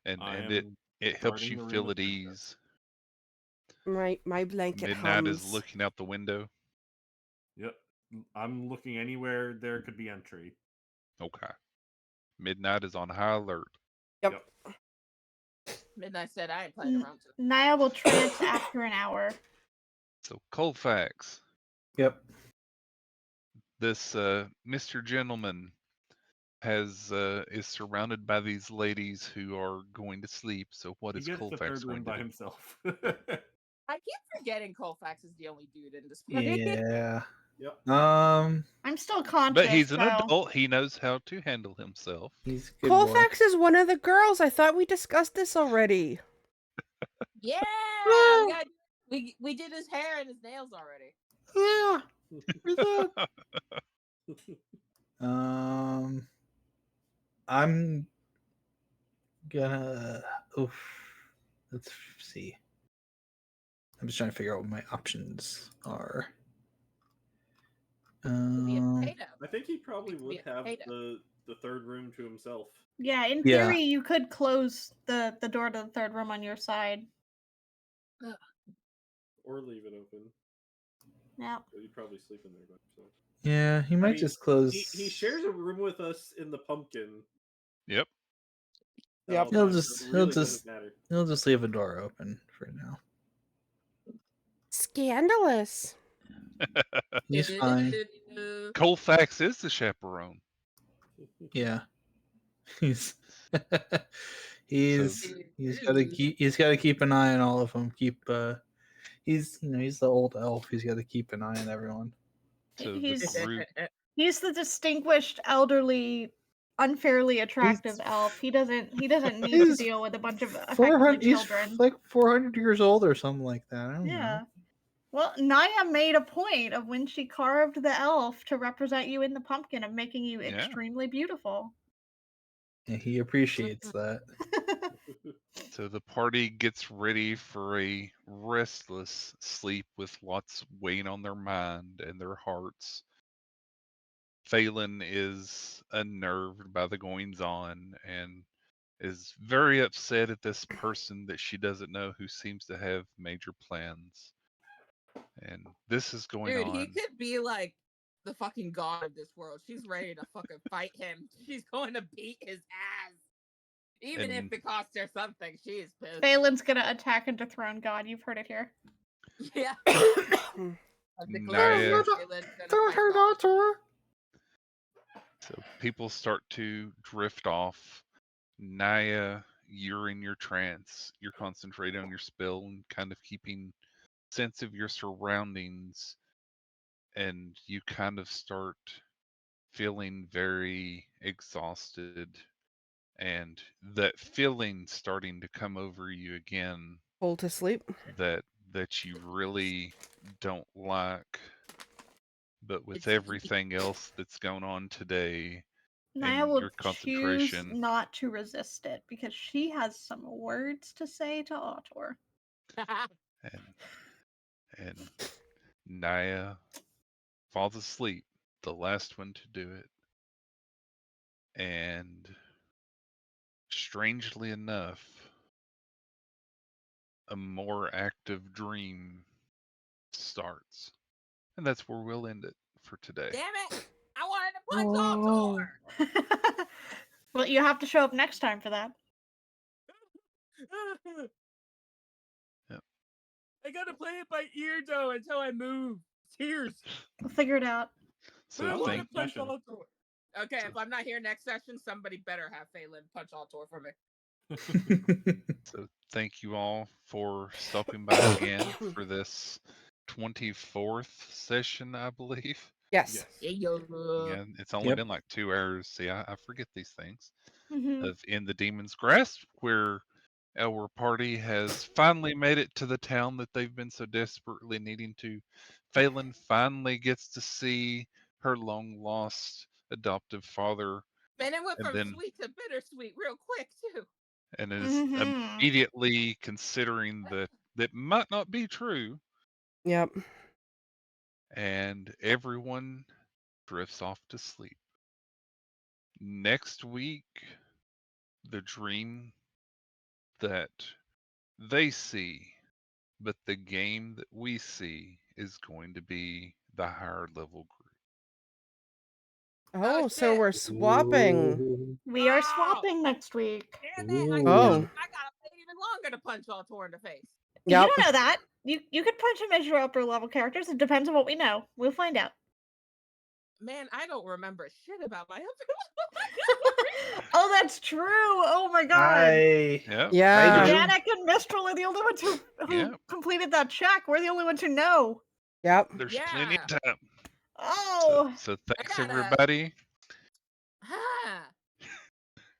And I it am helps guarding you the room feel with at Princess. ease. My blanket Midnight is hums. looking out the window. Yep. I'm looking anywhere there could be entry. Okay. Midnight is on high alert. Yep. Midnight said I ain't playing around. Naya will trance after an hour. So Colfax, Yep. this Mr. Gentleman is surrounded by these ladies who are going to sleep. So what He is gets the Colfax third room going to by do? himself. I keep forgetting Colfax is the only dude in this party. Yeah. Yep. I'm still conscious. But he's an so- adult. He knows how to handle himself. He's a good boy. Colfax is one of the girls. I thought we discussed this already. Yeah, we did his hair and his nails already. Yeah. I'm gonna. Oof. Let's see. I'm just trying to figure out what my options are. Could be a potato. I think he probably It could would be a have potato. the third room to himself. Yeah, in Yeah. theory, you could close the door to the third room on your side. Or leave it open. Yeah. But you'd probably sleep in there by yourself. Yeah, he I might mean, just close. He shares a room with us in the pumpkin. Yep. at Yep. all He'll times, just so it he'll really just doesn't matter. he'll just leave a door open for now. Scandalous. He's fine. Colfax is the chaperone. Yeah. He's he's got to keep an eye on all of them. He's the old elf. He's got to keep an eye on everyone. So the He's- group, He's the distinguished, elderly, unfairly attractive elf. He doesn't need to he's deal with a bunch of effectively 400. He's children. like 400 years old or something like that. I don't Yeah. know. Well, Naya made a point of when she carved the elf to represent you in the pumpkin of making you Yeah. extremely beautiful. Yeah, he appreciates that. so the party gets ready for a restless sleep with lots weighing on their mind and their hearts. Phelan is unnerved by the goings on and is very upset at this person that she doesn't know who seems to have major plans. And this is going Dude, on. he could be like the fucking god of this world. She's ready to fucking fight him. She's going to beat his ass. Even And- if it costs her something, she is pissed. Phelan's gonna attack and dethrone God. You've heard it here. Yeah. Naya- Don't hurt our door. So people start to drift off. Naya, you're in your trance. You're concentrating on your spell and kind of keeping sense of your surroundings. And you kind of start feeling very exhausted. And that feeling starting to come over you again Hold to sleep. that you really don't like. But with It's- everything else that's going on today, Naya and will your choose concentration. not to resist it because she has some words to say to Autor. and Naya falls asleep, the last one to do it. And strangely enough, a more active dream starts. And that's where we'll end it for today. Damn it! I wanted to punch Autor! Well, you have to show up next time for that. Yep. I gotta play it by ear though until I move. Tears. We'll figure it out. So I want thank, to punch session. Autor. Okay, if I'm not here next session, somebody better have Phelan punch Autor for me. so thank you all for stopping by again for this 24th session, I believe. Yes. Yeah. Yeah, it's only Yep. been like 2 hours. See, I forget these things. Mhm. Of In the Demon's Grasp, where our party has finally made it to the town that they've been so desperately needing to. Phelan finally gets to see her long lost adoptive father, Man, it went And from then- sweet to bittersweet real quick too. and is Mhm. immediately considering that might not be true, Yep. and everyone drifts off to sleep. Next week, the dream that they see but the game that we see is going to be the higher level group. Oh, so shit. we're swapping. Ooh. We are Oh, swapping next week. damn it! I Ooh. Oh. gotta wait even longer to punch Altor in the face. You Yep. don't know that. You could punch him as your upper level characters. It depends on what we know. We'll find out. Man, I don't remember shit about my Oh, that's true. Oh my god. Yep. Yeah. there's- Danik and Mistral are the only ones who Yeah. completed that check. We're the only ones who know. Yep. There's plenty Yeah. of time. Oh. So thanks gotta- everybody, Ah.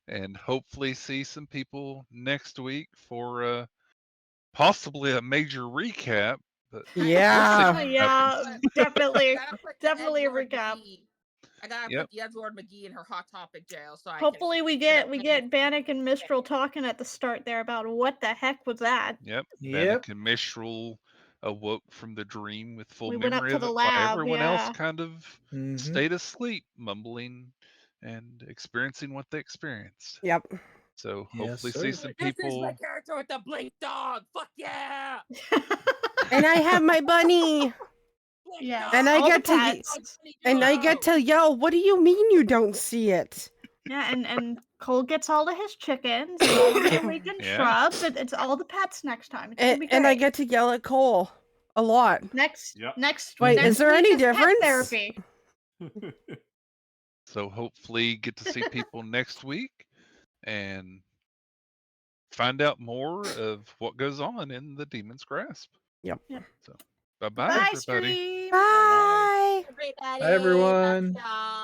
and hopefully see some people next week for possibly a major recap. But Yeah. we'll see. Yeah, definitely. I gotta put Definitely a Edward recap. McGee. I gotta Yep. put the Edward McGee in her hot topic jail, so I Hopefully can we get Bannock and Mistral talking at the start there about what the heck was that. Yep. Yep. Bannock and Mistral awoke from the dream with full We went up memory to of the it, while lab, everyone else yeah. kind of Mhm. stayed asleep, mumbling and experiencing what they experienced. Yep. So Yes, hopefully sir. see some This is my people. character with the blink dog. Fuck yeah! And I have my bunny. Blink Yes. dog. And I all get the to pets. And I get to yell, "What do you mean you don't see it?" Yeah, and Cole gets all of his chickens and all of the weekend Yeah. shrubs. It's all the pets next time. It's gonna be great. And I get to yell at Cole a lot. next Yep. Wait, next is there week any is pet difference? therapy. So hopefully get to see people next week and find out more of what goes on in the Demon's Grasp. Yep. So bye Bye, everybody. stream. Bye. Everybody, Bye, everyone. love y'all.